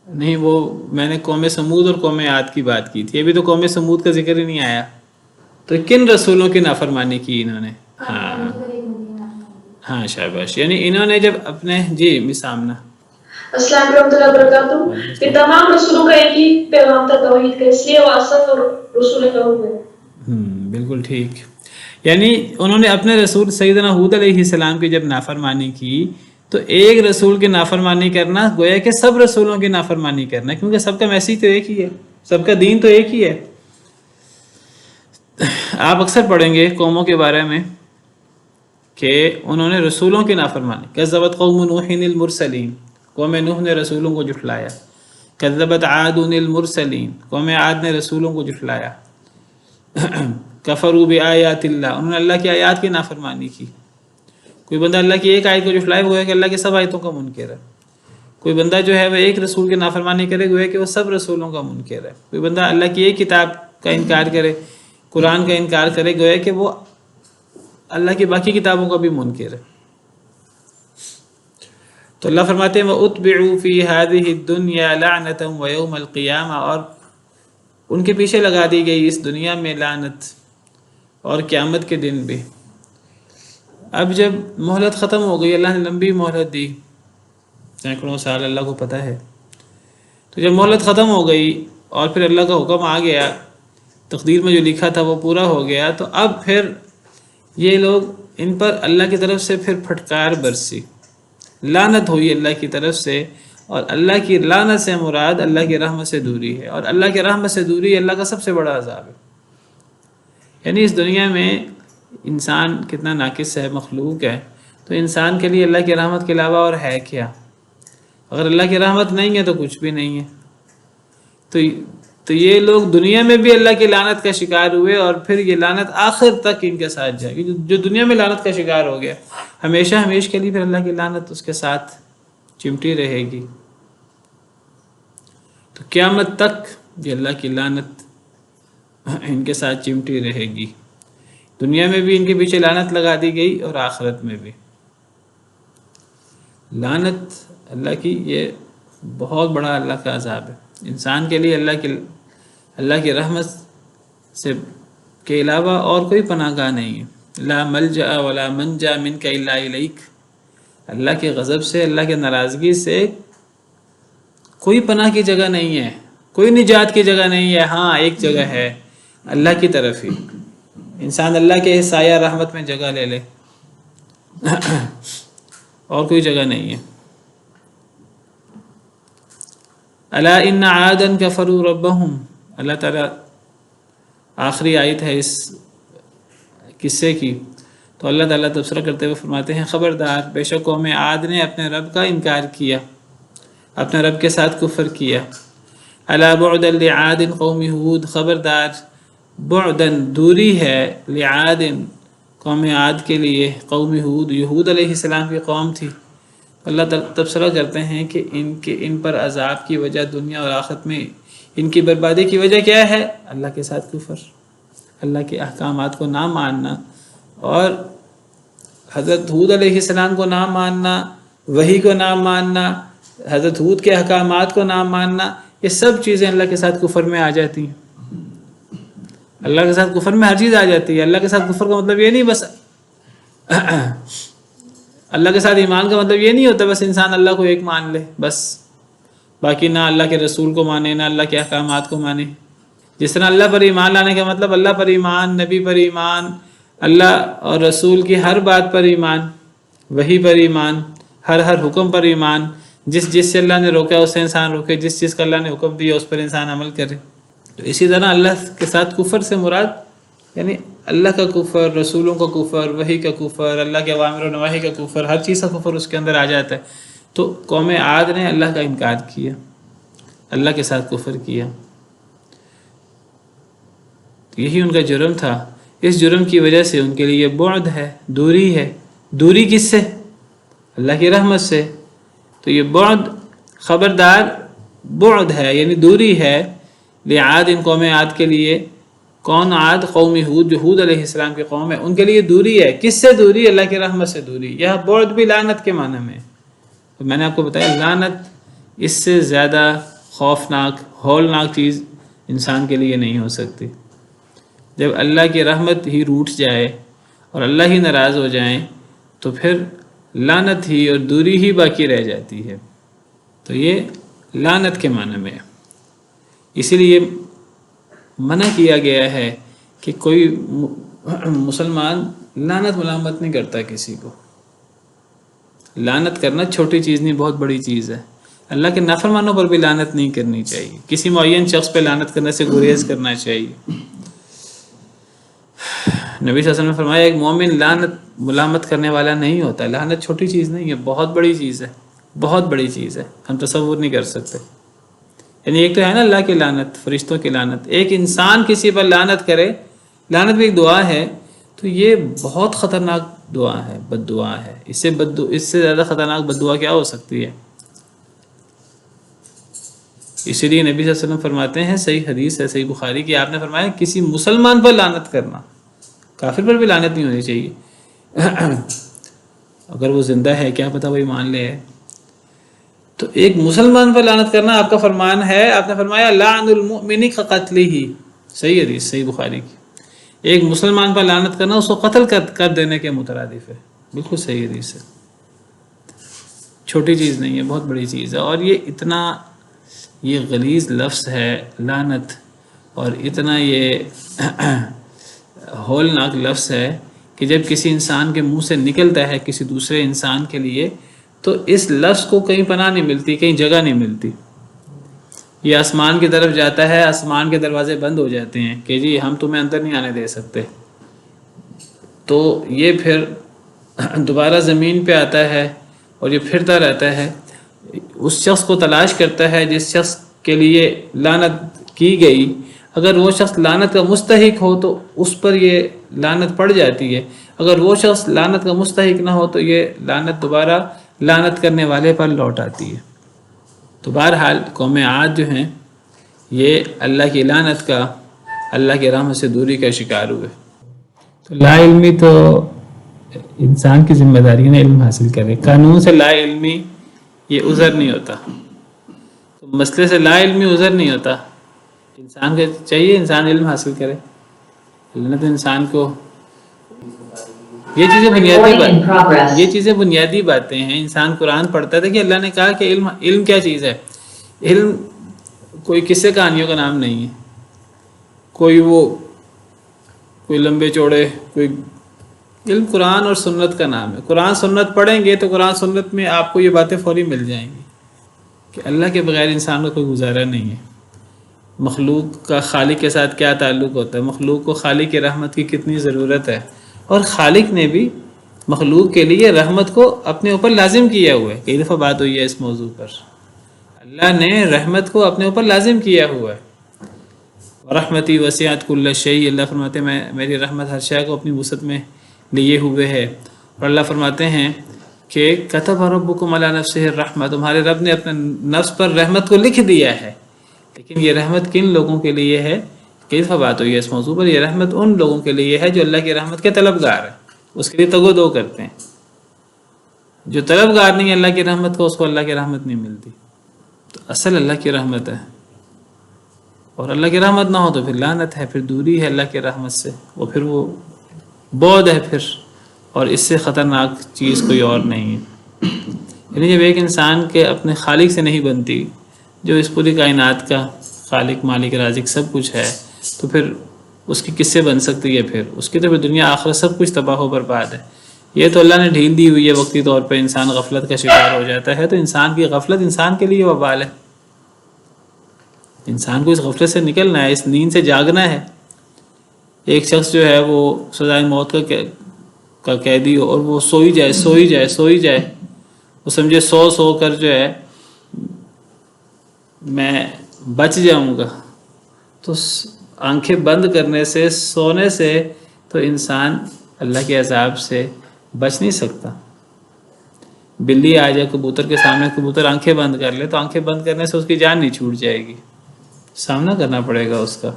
نہیں، وہ میں نے قوم سمود اور قوم عاد کی بات کی تھی، ابھی تو قوم سمود کا ذکر ہی نہیں آیا۔ تو کن رسولوں کی نافرمانی کی انہوں نے؟ ہاں شاباش، یعنی انہوں نے جب اپنے جی مسامنا السلام علیکم ورحمۃ اللہ وبرکاتہ، کہ تمام رسولوں کا ایک ہی پیغام تھا توحید کا، اس لیے وہ اسد اور رسول کا ہوئے۔ بالکل ٹھیک، یعنی انہوں نے اپنے رسول سیدنا ہود علیہ السلام کی جب نافرمانی کی تو ایک رسول کی نافرمانی کرنا گویا کہ سب رسولوں کی نافرمانی کرنا، کیونکہ سب کا میسیج تو ایک ہی ہے، سب کا دین تو ایک ہی ہے۔ آپ اکثر پڑھیں گے قوموں کے بارے میں کہ انہوں نے رسولوں کی نافرمانی، کذبت قوم نوح المرسلین، قوم نوح نے رسولوں کو جھٹلایا، کذبت عاد المرسلین، قوم عاد نے رسولوں کو جھٹلایا، کفروا بآیات اللہ، انہوں نے اللہ کی آیات کی نافرمانی کی۔ کوئی بندہ اللہ کی ایک آیت کو جھٹلائے گویا کہ اللہ کی سب آیتوں کا منکر ہے، کوئی بندہ جو ہے وہ ایک رسول کی نافرمانی کرے گویا کہ وہ سب رسولوں کا منکر ہے، کوئی بندہ اللہ کی ایک کتاب کا انکار کرے، قرآن کا انکار کرے گویا کہ وہ اللہ کی باقی کتابوں کا بھی منکر ہے۔ تو اللہ فرماتے ہیں وَأُتْبِعُوا فِي هَذِهِ الدُّنْيَا لَعْنَةً وَيَوْمَ الْقِيَامَةِ، اور ان کے پیچھے لگا دی گئی اس دنیا میں لعنت اور قیامت کے دن بھی۔ اب جب مہلت ختم ہو گئی، اللہ نے لمبی مہلت دی، سینکڑوں سال اللہ کو پتہ ہے، تو جب مہلت ختم ہو گئی اور پھر اللہ کا حکم آ گیا، تقدیر میں جو لکھا تھا وہ پورا ہو گیا، تو اب پھر یہ لوگ ان پر اللہ کی طرف سے پھر پھٹکار برسی، لعنت ہوئی اللہ کی طرف سے، اور اللہ کی لعنت سے مراد اللہ کی رحمت سے دوری ہے، اور اللہ کی رحمت سے دوری اللہ کا سب سے بڑا عذاب ہے۔ یعنی اس دنیا میں انسان کتنا ناقص ہے، مخلوق ہے، تو انسان کے لیے اللہ کی رحمت کے علاوہ اور ہے کیا؟ اگر اللہ کی رحمت نہیں ہے تو کچھ بھی نہیں ہے۔ تو یہ لوگ دنیا میں بھی اللہ کی لعنت کا شکار ہوئے، اور پھر یہ لعنت آخر تک ان کے ساتھ جائے گی۔ جو دنیا میں لعنت کا شکار ہو گیا، ہمیشہ ہمیشہ کے لیے پھر اللہ کی لعنت اس کے ساتھ چمٹی رہے گی۔ تو قیامت تک یہ اللہ کی لعنت ان کے ساتھ چمٹی رہے گی، دنیا میں بھی ان کے پیچھے لعنت لگا دی گئی اور آخرت میں بھی۔ لعنت اللہ کی یہ بہت بڑا اللہ کا عذاب ہے، انسان کے لیے اللہ کی رحمت سے کے علاوہ اور کوئی پناہ گاہ نہیں ہے۔ لا ملجأ ولا منجا منک الا الیک، اللہ کے غضب سے، اللہ کے ناراضگی سے کوئی پناہ کی جگہ نہیں ہے، کوئی نجات کی جگہ نہیں ہے۔ ہاں ایک جگہ ہے، اللہ کی طرف ہی، انسان اللہ کے سایہ رحمت میں جگہ لے لے، اور کوئی جگہ نہیں ہے۔ الا ان عادا کفروا ربهم، اللہ تعالیٰ آخری آیت ہے اس قصے کی، تو اللہ تعالیٰ تبصرہ کرتے ہوئے فرماتے ہیں خبردار، بے شک قوم عاد نے اپنے رب کا انکار کیا، اپنے رب کے ساتھ کفر کیا۔ الا بعدا لعاد قوم ہود، خبردار، بعدن دوری ہے، لعاد قوم عاد کے لیے، قوم ہود، ہود علیہ السلام کی قوم تھی۔ اللہ تبصرہ کرتے ہیں کہ ان پر عذاب کی وجہ دنیا اور آخرت میں ان کی بربادی کی وجہ کیا ہے؟ اللہ کے ساتھ کفر، اللہ کے احکامات کو نہ ماننا، اور حضرت ہود علیہ السلام کو نہ ماننا، وحی کو نہ ماننا، حضرت ہود کے احکامات کو نہ ماننا، یہ سب چیزیں اللہ کے ساتھ کفر میں آ جاتی ہیں۔ اللہ کے ساتھ کفر میں ہر چیز آ جاتی ہے۔ اللہ کے ساتھ کفر کا مطلب یہ نہیں بس اللہ کے ساتھ ایمان کا مطلب یہ نہیں ہوتا بس انسان اللہ کو ایک مان لے بس، باقی نہ اللہ کے رسول کو مانے، نہ اللہ کے احکامات کو مانے۔ جس طرح اللہ پر ایمان لانے کا مطلب اللہ پر ایمان، نبی پر ایمان، اللہ اور رسول کی ہر بات پر ایمان، وحی پر ایمان، ہر حکم پر ایمان، جس سے اللہ نے روکا اس سے انسان روکے، جس چیز کا اللہ نے حکم دیا اس پر انسان عمل کرے۔ تو اسی طرح اللہ کے ساتھ کفر سے مراد یعنی اللہ کا کفر، رسولوں کا کفر، وحی کا کفر، اللہ کے اوامر و نواہی کا کفر، ہر چیز کا کفر اس کے اندر آ جاتا ہے۔ تو قوم عاد نے اللہ کا انکار کیا، اللہ کے ساتھ کفر کیا، یہی ان کا جرم تھا۔ اس جرم کی وجہ سے ان کے لیے بعد ہے، دوری ہے۔ دوری کس سے؟ اللہ کی رحمت سے۔ تو یہ بعد، خبردار بعد ہے، یعنی دوری ہے لعاد، ان قوم عاد کے لیے۔ کون عاد؟ قوم ہود، جو ہود علیہ السلام کی قوم ہے، ان کے لیے دوری ہے۔ کس سے دوری؟ اللہ کی رحمت سے دوری۔ یہ بعد بھی لعنت کے معنی میں ہے۔ تو میں نے آپ کو بتایا لعنت اس سے زیادہ خوفناک، ہولناک چیز انسان کے لیے نہیں ہو سکتی۔ جب اللہ کی رحمت ہی روٹھ جائے اور اللہ ہی ناراض ہو جائیں تو پھر لعنت ہی اور دوری ہی باقی رہ جاتی ہے۔ تو یہ لعنت کے معنی میں ہے۔ اسی لیے منع کیا گیا ہے کہ کوئی مسلمان لعنت ملامت نہیں کرتا کسی کو۔ لعنت کرنا چھوٹی چیز نہیں، بہت بڑی چیز ہے۔ اللہ کے نافرمانوں پر بھی لعنت نہیں کرنی چاہیے، کسی معین شخص پہ لعنت کرنے سے گریز کرنا چاہیے۔ نبی صلی اللہ علیہ وسلم نے فرمایا ایک مومن لعنت ملامت کرنے والا نہیں ہوتا۔ لعنت چھوٹی چیز نہیں ہے، بہت بڑی چیز ہے، بہت بڑی چیز ہے، ہم تصور نہیں کر سکتے۔ یعنی ایک تو ہے نا اللہ کی لعنت، فرشتوں کی لعنت، ایک انسان کسی پر لعنت کرے، لعنت بھی ایک دعا ہے، تو یہ بہت خطرناک دعا ہے، بد دعا ہے۔ اس سے زیادہ خطرناک بد دعا کیا ہو سکتی ہے؟ اسی لیے نبی صلی اللہ علیہ وسلم فرماتے ہیں، صحیح حدیث ہے، صحیح بخاری کی، آپ نے فرمایا کسی مسلمان پر لعنت کرنا، کافر پر بھی لعنت نہیں ہونی چاہیے۔ اگر وہ زندہ ہے کیا پتہ وہ ایمان لے ہے، تو ایک مسلمان پر لعنت کرنا آپ کا فرمان ہے۔ آپ نے فرمایا لعن المؤمن کقتلہ، صحیح حدیث، صحیح بخاری کی۔ ایک مسلمان پر لعنت کرنا اس کو قتل کر دینے کے مترادف ہے، بالکل صحیح حدیث ہے۔ چھوٹی چیز نہیں ہے، بہت بڑی چیز ہے۔ اور یہ غلیظ لفظ ہے لعنت، اور اتنا یہ ہولناک لفظ ہے کہ جب کسی انسان کے منہ سے نکلتا ہے کسی دوسرے انسان کے لیے تو اس لفظ کو کہیں پناہ نہیں ملتی، کہیں جگہ نہیں ملتی۔ یہ آسمان کی طرف جاتا ہے، آسمان کے دروازے بند ہو جاتے ہیں کہ جی ہم تمہیں اندر نہیں آنے دے سکتے، تو یہ پھر دوبارہ زمین پہ آتا ہے اور یہ پھرتا رہتا ہے، اس شخص کو تلاش کرتا ہے جس شخص کے لیے لعنت کی گئی۔ اگر وہ شخص لعنت کا مستحق ہو تو اس پر یہ لعنت پڑ جاتی ہے، اگر وہ شخص لعنت کا مستحق نہ ہو تو یہ لعنت دوبارہ لعنت کرنے والے پر لوٹ آتی ہے۔ تو بہرحال قوم عاد جو ہیں یہ اللہ کی لعنت کا، اللہ کی رحمت سے دوری کا شکار ہوئے۔ تو لا علمی تو انسان کی ذمہ داری ہے علم حاصل کرے، قانون سے لا علمی یہ عذر نہیں ہوتا، تو مسئلے سے لا علمی عذر نہیں ہوتا۔ انسان کو چاہیے انسان علم حاصل کرے۔ اللہ نے تو انسان کو یہ چیزیں بنیادی باتیں ہیں۔ انسان قرآن پڑھتا تھا کہ اللہ نے کہا کہ علم کیا چیز ہے؟ علم کوئی قصے کہانیوں کا نام نہیں ہے، کوئی لمبے چوڑے، کوئی علم قرآن اور سنت کا نام ہے۔ قرآن سنت پڑھیں گے تو قرآن سنت میں آپ کو یہ باتیں فوری مل جائیں گی کہ اللہ کے بغیر انسان کا کوئی گزارا نہیں ہے۔ مخلوق کا خالق کے ساتھ کیا تعلق ہوتا ہے، مخلوق کو خالق کی رحمت کی کتنی ضرورت ہے، اور خالق نے بھی مخلوق کے لیے رحمت کو اپنے اوپر لازم کیا ہوا ہے۔ کئی دفعہ بات ہوئی ہے اس موضوع پر، اللہ نے رحمت کو اپنے اوپر لازم کیا ہوا ہے۔ رحمتی وسعت کل شیء، اللہ فرماتے ہیں میری رحمت ہر شے کو اپنی وسعت میں لیے ہوئے ہے۔ اور اللہ فرماتے ہیں کہ کتب ربکم علی نفسہ الرحمۃ، تمہارے رب نے اپنے نفس پر رحمت کو لکھ دیا ہے۔ لیکن یہ رحمت کن لوگوں کے لیے ہے؟ کئی دفعہ بات ہوئی ہے اس موضوع پر، یہ رحمت ان لوگوں کے لیے ہے جو اللہ کی رحمت کے طلبگار ہیں، اس کے لیے تگ و دو کرتے ہیں۔ جو طلبگار نہیں اللہ کی رحمت کو، اس کو اللہ کی رحمت نہیں ملتی۔ تو اصل اللہ کی رحمت ہے، اور اللہ کی رحمت نہ ہو تو پھر لعنت ہے، پھر دوری ہے اللہ کی رحمت سے، وہ پھر وہ بعد ہے پھر، اور اس سے خطرناک چیز کوئی اور نہیں ہے۔ یعنی جب ایک انسان کے اپنے خالق سے نہیں بنتی، جو اس پوری کائنات کا خالق مالک رازق سب کچھ ہے، تو پھر اس کی کس سے بن سکتی ہے؟ پھر اس کی تو پھر دنیا آخرت سب کچھ تباہ و برباد ہے۔ یہ تو اللہ نے ڈھیل دی ہوئی ہے، وقتی طور پہ انسان غفلت کا شکار ہو جاتا ہے، تو انسان کی غفلت انسان کے لیے وبال ہے۔ انسان کو اس غفلت سے نکلنا ہے، اس نیند سے جاگنا ہے۔ ایک شخص جو ہے وہ سزائے موت کا قیدی ہو اور وہ سوئی جائے، وہ سمجھے سو کر جو ہے میں بچ جاؤں گا، تو آنکھیں بند کرنے سے، سونے سے تو انسان اللہ کے عذاب سے بچ نہیں سکتا۔ بلی آ جائے کبوتر کے سامنے، کبوتر آنکھیں بند کر لے تو آنکھیں بند کرنے سے اس کی جان نہیں چھوٹ جائے گی، سامنا کرنا پڑے گا اس کا،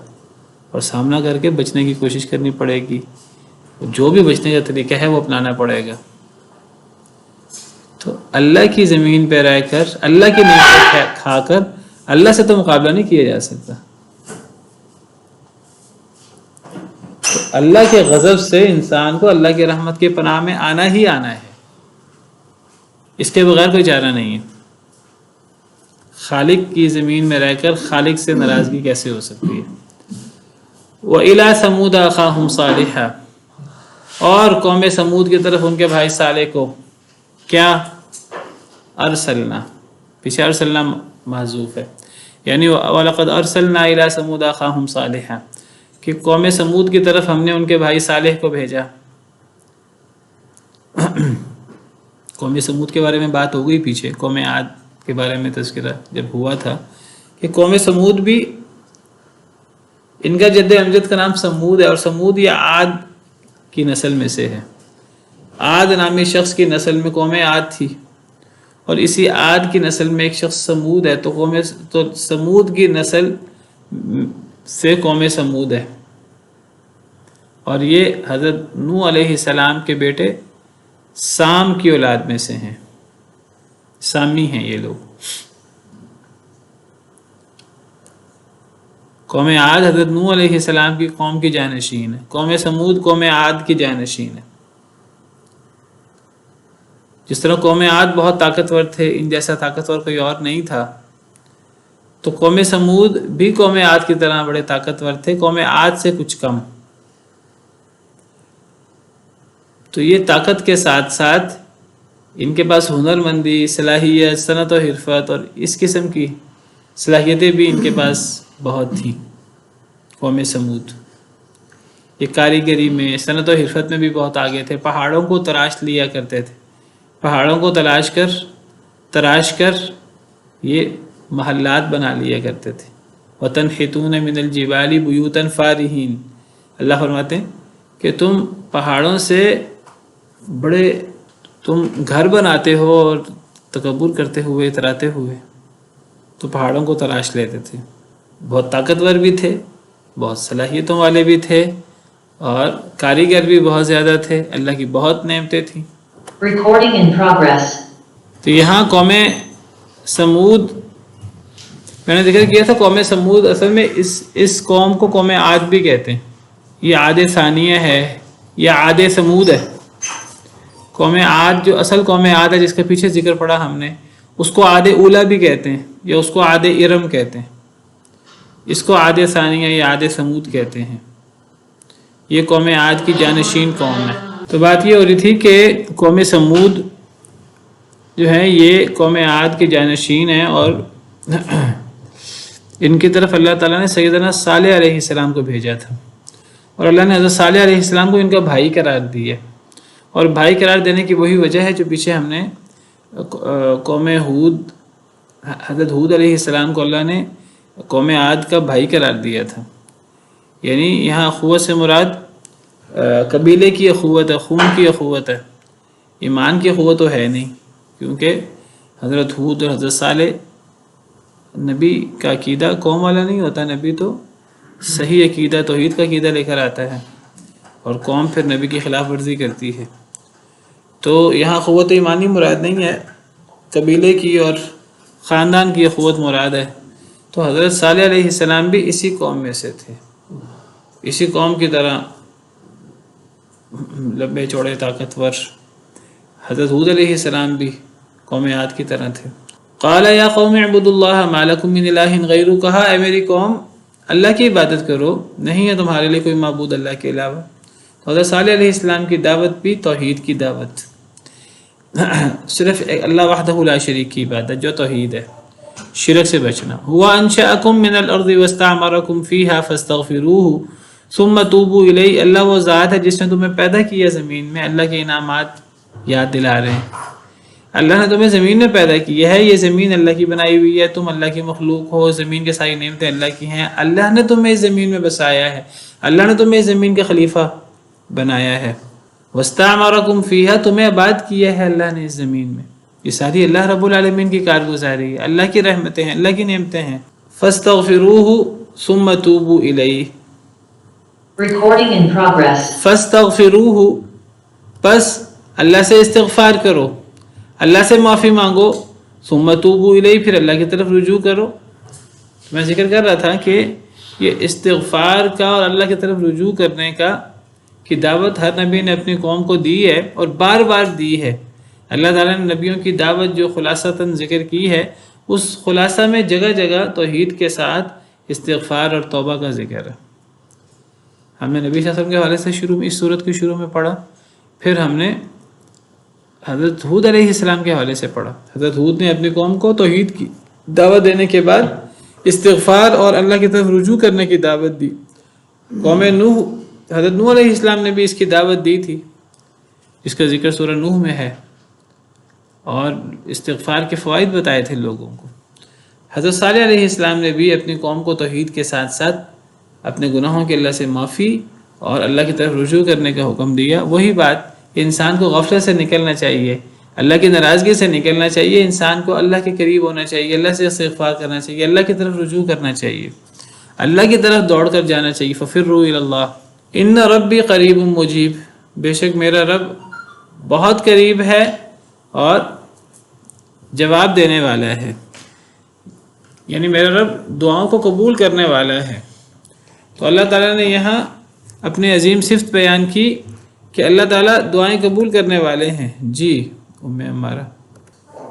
اور سامنا کر کے بچنے کی کوشش کرنی پڑے گی، جو بھی بچنے کا طریقہ ہے وہ اپنانا پڑے گا۔ تو اللہ کی زمین پہ رہ کر، اللہ کی نعمت کھا کر اللہ سے تو مقابلہ نہیں کیا جا سکتا۔ تو اللہ کے غضب سے انسان کو اللہ کی رحمت کے پناہ میں آنا ہی آنا ہے، اس کے بغیر کوئی چارہ نہیں ہے۔ خالق کی زمین میں رہ کر خالق سے ناراضگی کیسے ہو سکتی ہے؟ وَإِلَىٰ ثَمُودَ أَخَاهُمْ صَالِحًا، اور قوم سمود کی طرف ان کے بھائی صالح کو کیا ارسلنا، پیچھے ارسلنا محذوف ہے، یعنی وَلَقَدْ أَرْسَلْنَا إِلَىٰ ثَمُودَ أَخَاهُمْ صَالِحًا، کہ قوم سمود کی طرف ہم نے ان کے بھائی صالح کو بھیجا۔ قوم سمود کے بارے میں بات ہو گئی پیچھے، قوم عاد کے بارے میں تذکرہ جب ہوا تھا کہ قوم سمود بھی، ان کا جد امجد کا نام سمود ہے، اور سمود یا عاد کی نسل میں سے ہے۔ عاد نامی شخص کی نسل میں قوم عاد تھی، اور اسی عاد کی نسل میں ایک شخص سمود ہے، تو سمود کی نسل سے قوم سمود ہے، اور یہ حضرت نوح علیہ السلام کے بیٹے سام کی اولاد میں سے ہیں، سامی ہیں یہ لوگ۔ قوم عاد حضرت نوح علیہ السلام کی قوم کی جانشین ہے، قوم سمود قوم عاد کی جانشین ہے۔ جس طرح قوم عاد بہت طاقتور تھے، ان جیسا طاقتور کوئی اور نہیں تھا، تو قوم سمود بھی قوم عاد کی طرح بڑے طاقتور تھے، قوم عاد سے کچھ کم۔ تو یہ طاقت کے ساتھ ساتھ ان کے پاس ہنر مندی، صلاحیت، صنعت و حرفت اور اس قسم کی صلاحیتیں بھی ان کے پاس بہت تھیں۔ قوم سمود یہ کاریگری میں، صنعت و حرفت میں بھی بہت آگے تھے، پہاڑوں کو تراش لیا کرتے تھے، پہاڑوں کو تراش کر یہ محلات بنا لیا کرتے تھے۔ وَتَنْحِتُونَ مِنَ الْجِبَالِ بُيُوتًا فَارِهِينَ، اللہ فرماتے ہیں کہ تم پہاڑوں سے بڑے تم گھر بناتے ہو اور تکبر کرتے ہوئے، اتراتے ہوئے، تو پہاڑوں کو تراش لیتے تھے۔ بہت طاقتور بھی تھے، بہت صلاحیتوں والے بھی تھے، اور کاریگر بھی بہت زیادہ تھے، اللہ کی بہت نعمتیں تھیں۔ Recording in progress. تو یہاں قوم سمود میں نے ذکر کیا تھا، قوم سمود اصل میں اس قوم کو قوم عاد بھی کہتے ہیں، یہ عاد ثانیہ ہے یا عاد سمود ہے۔ قوم عاد جو اصل قوم عاد ہے جس کے پیچھے ذکر پڑا ہم نے، اس کو عاد اولا بھی کہتے ہیں، یا اس کو عاد ارم کہتے ہیں، اس کو عاد ثانیہ یا عاد سمود کہتے ہیں۔ یہ قوم عاد کی جانشین قوم ہے۔ تو بات یہ ہو رہی تھی کہ قوم سمود جو ہے یہ قوم عاد کے جانشین ہیں، اور ان کی طرف اللہ تعالیٰ نے سیدنا صالح علیہ السلام کو بھیجا تھا، اور اللہ نے حضرت صالح علیہ السلام کو ان کا بھائی قرار دیا، اور بھائی قرار دینے کی وہی وجہ ہے جو پیچھے ہم نے قوم ہود، حضرت ہود علیہ السلام کو اللہ نے قوم عاد کا بھائی قرار دیا تھا۔ یعنی یہاں اخوت سے مراد قبیلے کی اخوت ہے، خون کی اخوت ہے، ایمان کی اخوت تو ہے نہیں، کیونکہ حضرت ہود اور حضرت صالح، نبی کا عقیدہ قوم والا نہیں ہوتا، نبی تو صحیح عقیدہ توحید کا عقیدہ لے کر آتا ہے، اور قوم پھر نبی کی خلاف ورزی کرتی ہے۔ تو یہاں اخوت ایمانی مراد نہیں ہے، قبیلے کی اور خاندان کی اخوت مراد ہے۔ تو حضرت صالح علیہ السلام بھی اسی قوم میں سے تھے، اسی قوم کی طرح لمبے چوڑے طاقتور۔ حضرت ہود علیہ السلام بھی قوم عاد کی طرح تھے۔ قال یا قوم اعبدوا اللہ ما لکم من الہ غیرہ، کہا اے میری قوم اللہ کی عبادت کرو، نہیں ہے تمہارے لیے کوئی معبود اللہ کے علاوہ۔ حضرت صالح علیہ السلام کی دعوت بھی توحید کی دعوت، صرف اللہ وحدہ لا شریک کی عبادت جو توحید ہے، شرک سے بچنا۔ هو انشأکم من الارض واستعمرکم فیہا فاستغفروہ ثم توبوا الیہ، اللہ وہ ذات ہے جس نے تمہیں پیدا کیا زمین میں۔ اللہ کے انعامات یاد دلا رہے ہیں۔ اللہ نے تمہیں زمین میں پیدا کیا ہے، یہ زمین اللہ کی بنائی ہوئی ہے، تم اللہ کی مخلوق ہو، زمین کے ساری نعمتیں اللہ کی ہیں، اللہ نے تمہیں اس زمین میں بسایا ہے، اللہ نے تمہیں اس زمین کا خلیفہ بنایا ہے۔ واستعمرکم فیہا، تمہیں آباد کیا ہے اللہ نے اس زمین میں۔ یہ ساری اللہ رب العالمین کی کارگزاری ہے، اللہ کی رحمتیں ہیں، اللہ کی نعمتیں ہیں۔ فاستغفروہ ثم توبوا الیہ، Recording in progress. فاستغفروہ، پس اللہ سے استغفار کرو، اللہ سے معافی مانگو، ثم توبوا الیہ، پھر اللہ کی طرف رجوع کرو۔ میں ذکر کر رہا تھا کہ یہ استغفار کا اور اللہ کی طرف رجوع کرنے کا کی دعوت ہر نبی نے اپنی قوم کو دی ہے اور بار بار دی ہے۔ اللہ تعالیٰ نے نبیوں کی دعوت جو خلاصتاً ذکر کی ہے، اس خلاصہ میں جگہ جگہ توحید کے ساتھ استغفار اور توبہ کا ذکر ہے۔ ہم نے نبی صلی اللہ علیہ وسلم کے حوالے سے شروع میں، اس صورت کے شروع میں پڑھا، پھر ہم نے حضرت ہود علیہ السلام کے حوالے سے پڑھا۔ حضرت ہود نے اپنی قوم کو توحید کی دعوت دینے کے بعد استغفار اور اللہ کی طرف رجوع کرنے کی دعوت دی۔ قوم نوح، حضرت نوح علیہ السلام نے بھی اس کی دعوت دی تھی، جس کا ذکر سورہ نوح میں ہے، اور استغفار کے فوائد بتائے تھے لوگوں کو۔ حضرت صالح علیہ السلام نے بھی اپنی قوم کو توحید کے ساتھ ساتھ اپنے گناہوں کے اللہ سے معافی اور اللہ کی طرف رجوع کرنے کا حکم دیا۔ وہی بات، انسان کو غفلت سے نکلنا چاہیے، اللہ کی ناراضگی سے نکلنا چاہیے، انسان کو اللہ کے قریب ہونا چاہیے، اللہ سے استغفار کرنا چاہیے، اللہ کی طرف رجوع کرنا چاہیے، اللہ کی طرف دوڑ کر جانا چاہیے۔ ففروا الی اللہ ان ربی قریب مجیب، بے شک میرا رب بہت قریب ہے اور جواب دینے والا ہے، یعنی میرا رب دعاؤں کو قبول کرنے والا ہے۔ تو اللہ تعالیٰ نے یہاں اپنی عظیم صفت بیان کی کہ اللہ تعالیٰ دعائیں قبول کرنے والے ہیں۔ جی ام عمارہ۔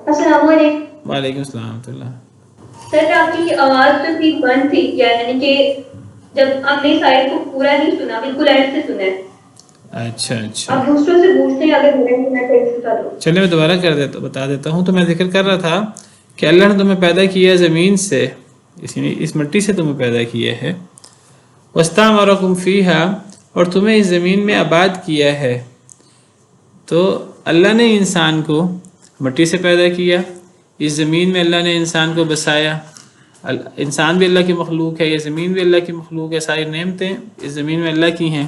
السلام علیکم۔ وعلیکم السلام ورحمۃ اللہ۔ سر آپ کی آواز تو ٹھیک بند تھی، یعنی کہ جب ہم نے اس آیت کو پورا نہیں سنا، بالکل اینڈ سے سنا ہے۔ اچھا آپ دوسروں سے پوچھتے ہیں، اگر میرے سنا تو ایسے بتا دو۔ چلے میں دوبارہ بتا دیتا ہوں۔ تو میں ذکر کر رہا تھا کہ اللہ نے تمہیں پیدا کیا زمین سے، اس مٹی سے تمہیں پیدا کیا ہے، واستعمرکم فیہا، اور تمہیں اس زمین میں آباد کیا ہے۔ تو اللہ نے انسان کو مٹی سے پیدا کیا، اس زمین میں اللہ نے انسان کو بسایا۔ انسان بھی اللہ کی مخلوق ہے، یہ زمین بھی اللہ کی مخلوق ہے، ساری نعمتیں اس زمین میں اللہ کی ہیں۔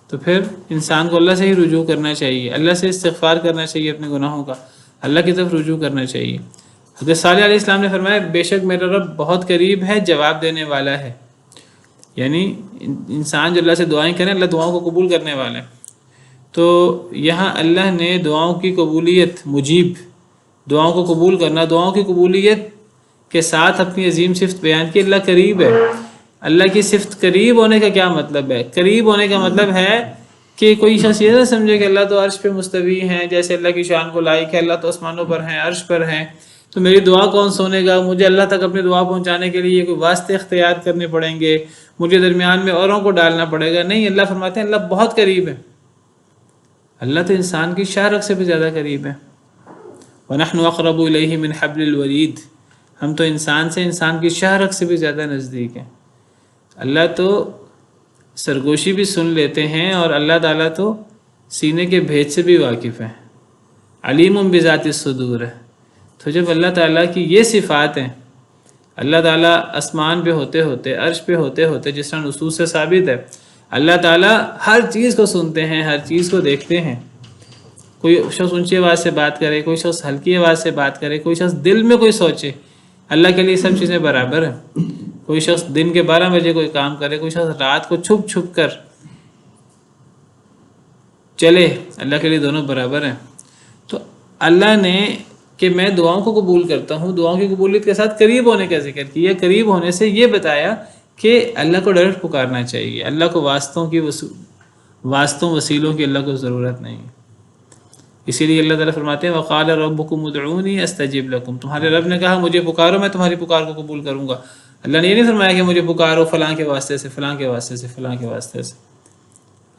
تو پھر انسان کو اللہ سے ہی رجوع کرنا چاہیے، اللہ سے استغفار کرنا چاہیے اپنے گناہوں کا، اللہ کی طرف رجوع کرنا چاہیے۔ حضرت صالح علیہ السلام نے فرمایا بے شک میرا رب بہت قریب ہے، جواب دینے والا ہے، یعنی انسان جو اللہ سے دعائیں کریں، اللہ دعاؤں کو قبول کرنے والا ہے۔ تو یہاں اللہ نے دعاؤں کی قبولیت، مجیب، دعاؤں کو قبول کرنا، دعاؤں کی قبولیت کے ساتھ اپنی عظیم صفت بیان کی، اللہ قریب ہے۔ اللہ کی صفت قریب ہونے کا کیا مطلب ہے؟ قریب ہونے کا مطلب ہے کہ کوئی شخص یہ نہ سمجھے کہ اللہ تو عرش پہ مستوی ہیں، جیسے اللہ کی شان کو لائق ہے، اللہ تو آسمانوں پر ہیں، عرش پر ہیں، تو میری دعا کون سنے گا؟ مجھے اللہ تک اپنی دعا پہنچانے کے لیے کوئی واسطے اختیار کرنے پڑیں گے، مجھے درمیان میں اوروں کو ڈالنا پڑے گا۔ نہیں، اللہ فرماتے ہیں اللہ بہت قریب ہے۔ اللہ تو انسان کی شاہ رگ سے بھی زیادہ قریب ہے۔ وَنَحْنُ أَقْرَبُ إِلَيْهِ مِنْ حَبْلِ الْوَرِيدِ، ہم تو انسان سے، انسان کی شاہ رگ سے بھی زیادہ نزدیک ہیں۔ اللہ تو سرگوشی بھی سن لیتے ہیں، اور اللہ تعالیٰ تو سینے کے بھید سے بھی واقف ہیں، علیم بذات الصدور ہے۔ تو جب اللہ تعالیٰ کی یہ صفات ہیں، اللہ تعالیٰ آسمان پہ ہوتے ہوتے، عرش پہ ہوتے ہوتے، جس طرح نصوص سے ثابت ہے، اللہ تعالیٰ ہر چیز کو سنتے ہیں، ہر چیز کو دیکھتے ہیں۔ کوئی شخص اونچی آواز سے بات کرے، کوئی شخص ہلکی آواز سے بات کرے، کوئی شخص دل میں کوئی سوچے، اللہ کے لیے سب چیزیں برابر ہیں۔ کوئی شخص دن کے 12 بجے کوئی کام کرے، کوئی شخص رات کو چھپ چھپ کر چلے، اللہ کے لیے دونوں برابر ہیں۔ تو اللہ نے کہ میں دعاؤں کو قبول کرتا ہوں، دعاؤں کی قبولیت کے ساتھ قریب ہونے کا ذکر کیا۔ قریب ہونے سے یہ بتایا کہ اللہ کو ڈائریکٹ پکارنا چاہیے، اللہ کو واسطوں وسیلوں کی اللہ کو ضرورت نہیں۔ اسی لیے اللہ تعالیٰ فرماتے ہیں وَقَالَ رَبُّكُمُ ادْعُونِي أَسْتَجِبْ لَكُمْ، تمہارے رب نے کہا مجھے پکارو، میں تمہاری پکار کو قبول کروں گا۔ اللہ نے یہ نہیں فرمایا کہ مجھے پکارو فلاں کے واسطے سے، فلاں کے واسطے سے، فلاں کے واسطے سے۔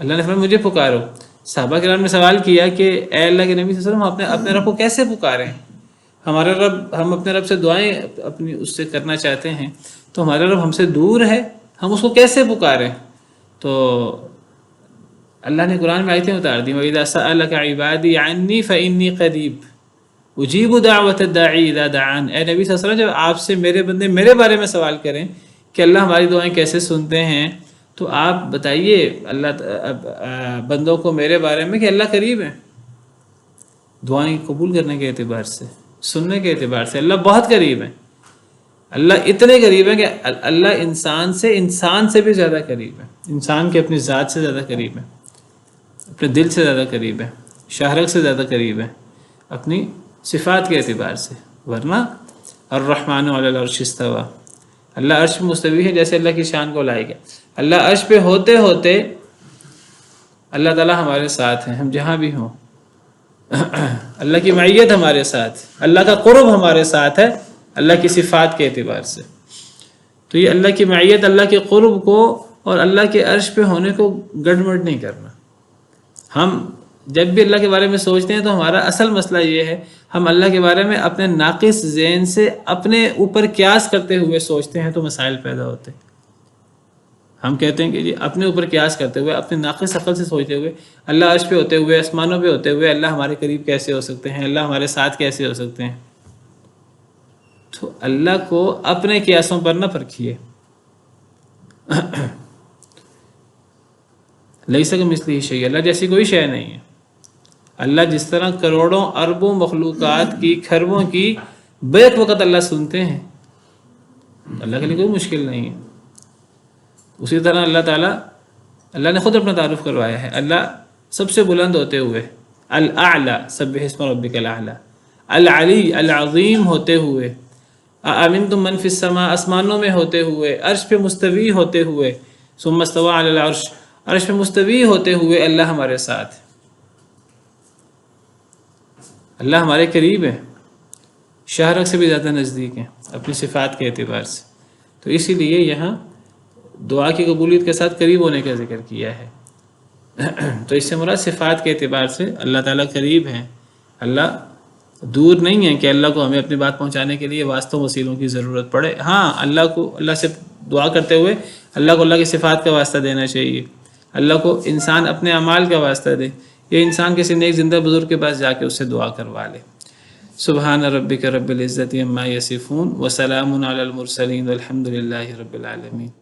اللہ نے فرمایا مجھے پکارو۔ صحابہ کرام نے سوال کیا کہ اے اللہ کے نبی صلی اللہ علیہ وسلم، ہم اپنے رب کو کیسے پکاریں؟ ہمارا رب، ہم اپنے رب سے دعائیں اپنی اس سے کرنا چاہتے ہیں، تو ہمارا رب ہم سے دور ہے، ہم اس کو کیسے پکاریں؟ تو اللہ نے قرآن میں آیتیں اتار دی وَإِذَا سَأَلَكَ عِبَادِي عَنِّي فَإِنِّي قَرِيبٌ اجیب دعوت الداعی اذا دعان۔ اے نبی صلی اللہ علیہ وسلم، جب آپ سے میرے بندے میرے بارے میں سوال کریں کہ اللہ ہماری دعائیں کیسے سنتے ہیں، تو آپ بتائیے اللہ بندوں کو میرے بارے میں کہ اللہ قریب ہے، دعائیں قبول کرنے کے اعتبار سے، سننے کے اعتبار سے اللہ بہت قریب ہے۔ اللہ اتنے قریب ہے کہ اللہ انسان سے بھی زیادہ قریب ہے، انسان کے اپنی ذات سے زیادہ قریب ہے، اپنے دل سے زیادہ قریب ہے، شہرک سے زیادہ قریب ہے، اپنی صفات کے اعتبار سے۔ ورنہ الرحمن علی العرش استوى، اللہ عرش پہ مستوی ہے، جیسے اللہ کی شان کو لائے گا۔ اللہ عرش پہ ہوتے ہوتے اللہ تعالیٰ ہمارے ساتھ ہیں، ہم جہاں بھی ہوں، اللہ کی معیت ہمارے ساتھ، اللہ کا قرب ہمارے ساتھ ہے اللہ کی صفات کے اعتبار سے۔ تو یہ اللہ کی معیت، اللہ کے قرب کو اور اللہ کے عرش پہ ہونے کو گڑبڑ نہیں کرنا۔ ہم جب بھی اللہ کے بارے میں سوچتے ہیں تو ہمارا اصل مسئلہ یہ ہے، ہم اللہ کے بارے میں اپنے ناقص ذہن سے اپنے اوپر قیاس کرتے ہوئے سوچتے ہیں تو مسائل پیدا ہوتے ہیں۔ ہم کہتے ہیں کہ جی اپنے اوپر قیاس کرتے ہوئے، اپنے ناقص عقل سے سوچتے ہوئے، اللہ عرش پہ ہوتے ہوئے، آسمانوں پہ ہوتے ہوئے اللہ ہمارے قریب کیسے ہو سکتے ہیں، اللہ ہمارے ساتھ کیسے ہو سکتے ہیں؟ تو اللہ کو اپنے قیاسوں پر نہ پرکھیے۔ لیس کمثلہ شیء، اللہ جیسی کوئی شے نہیں ہے۔ اللہ جس طرح کروڑوں اربوں مخلوقات کی، کھربوں کی بیک وقت اللہ سنتے ہیں، اللہ کے لیے کوئی مشکل نہیں ہے۔ اسی طرح اللہ نے خود اپنا تعارف کروایا ہے، اللہ سب سے بلند ہوتے ہوئے، الاعلی، سبح اسم ربک الاعلی، العلی، العظیم ہوتے ہوئے، امنتم من فی السماء، آسمانوں میں ہوتے ہوئے، عرش پہ مستوی ہوتے ہوئے، ثم استوى علی العرش، عرش پہ مستوی ہوتے ہوئے اللہ ہمارے ساتھ ہے، اللہ ہمارے قریب ہے، شہرک سے بھی زیادہ نزدیک ہیں اپنی صفات کے اعتبار سے۔ تو اسی لیے یہاں دعا کی قبولیت کے ساتھ قریب ہونے کا ذکر کیا ہے۔ تو اس سے مراد صفات کے اعتبار سے اللہ تعالیٰ قریب ہیں، اللہ دور نہیں ہے کہ اللہ کو ہمیں اپنی بات پہنچانے کے لیے واسطوں وسیلوں کی ضرورت پڑے۔ ہاں، اللہ سے دعا کرتے ہوئے اللہ کو اللہ کی صفات کا واسطہ دینا چاہیے، اللہ کو انسان اپنے اعمال کا واسطہ دے، یہ انسان کسی نیک زندہ بزرگ کے پاس جا کے اس سے دعا کروا لے۔ سبحان ربک رب العزت عما یصفون وسلام علی المرسلین والحمد للہ رب العالمین۔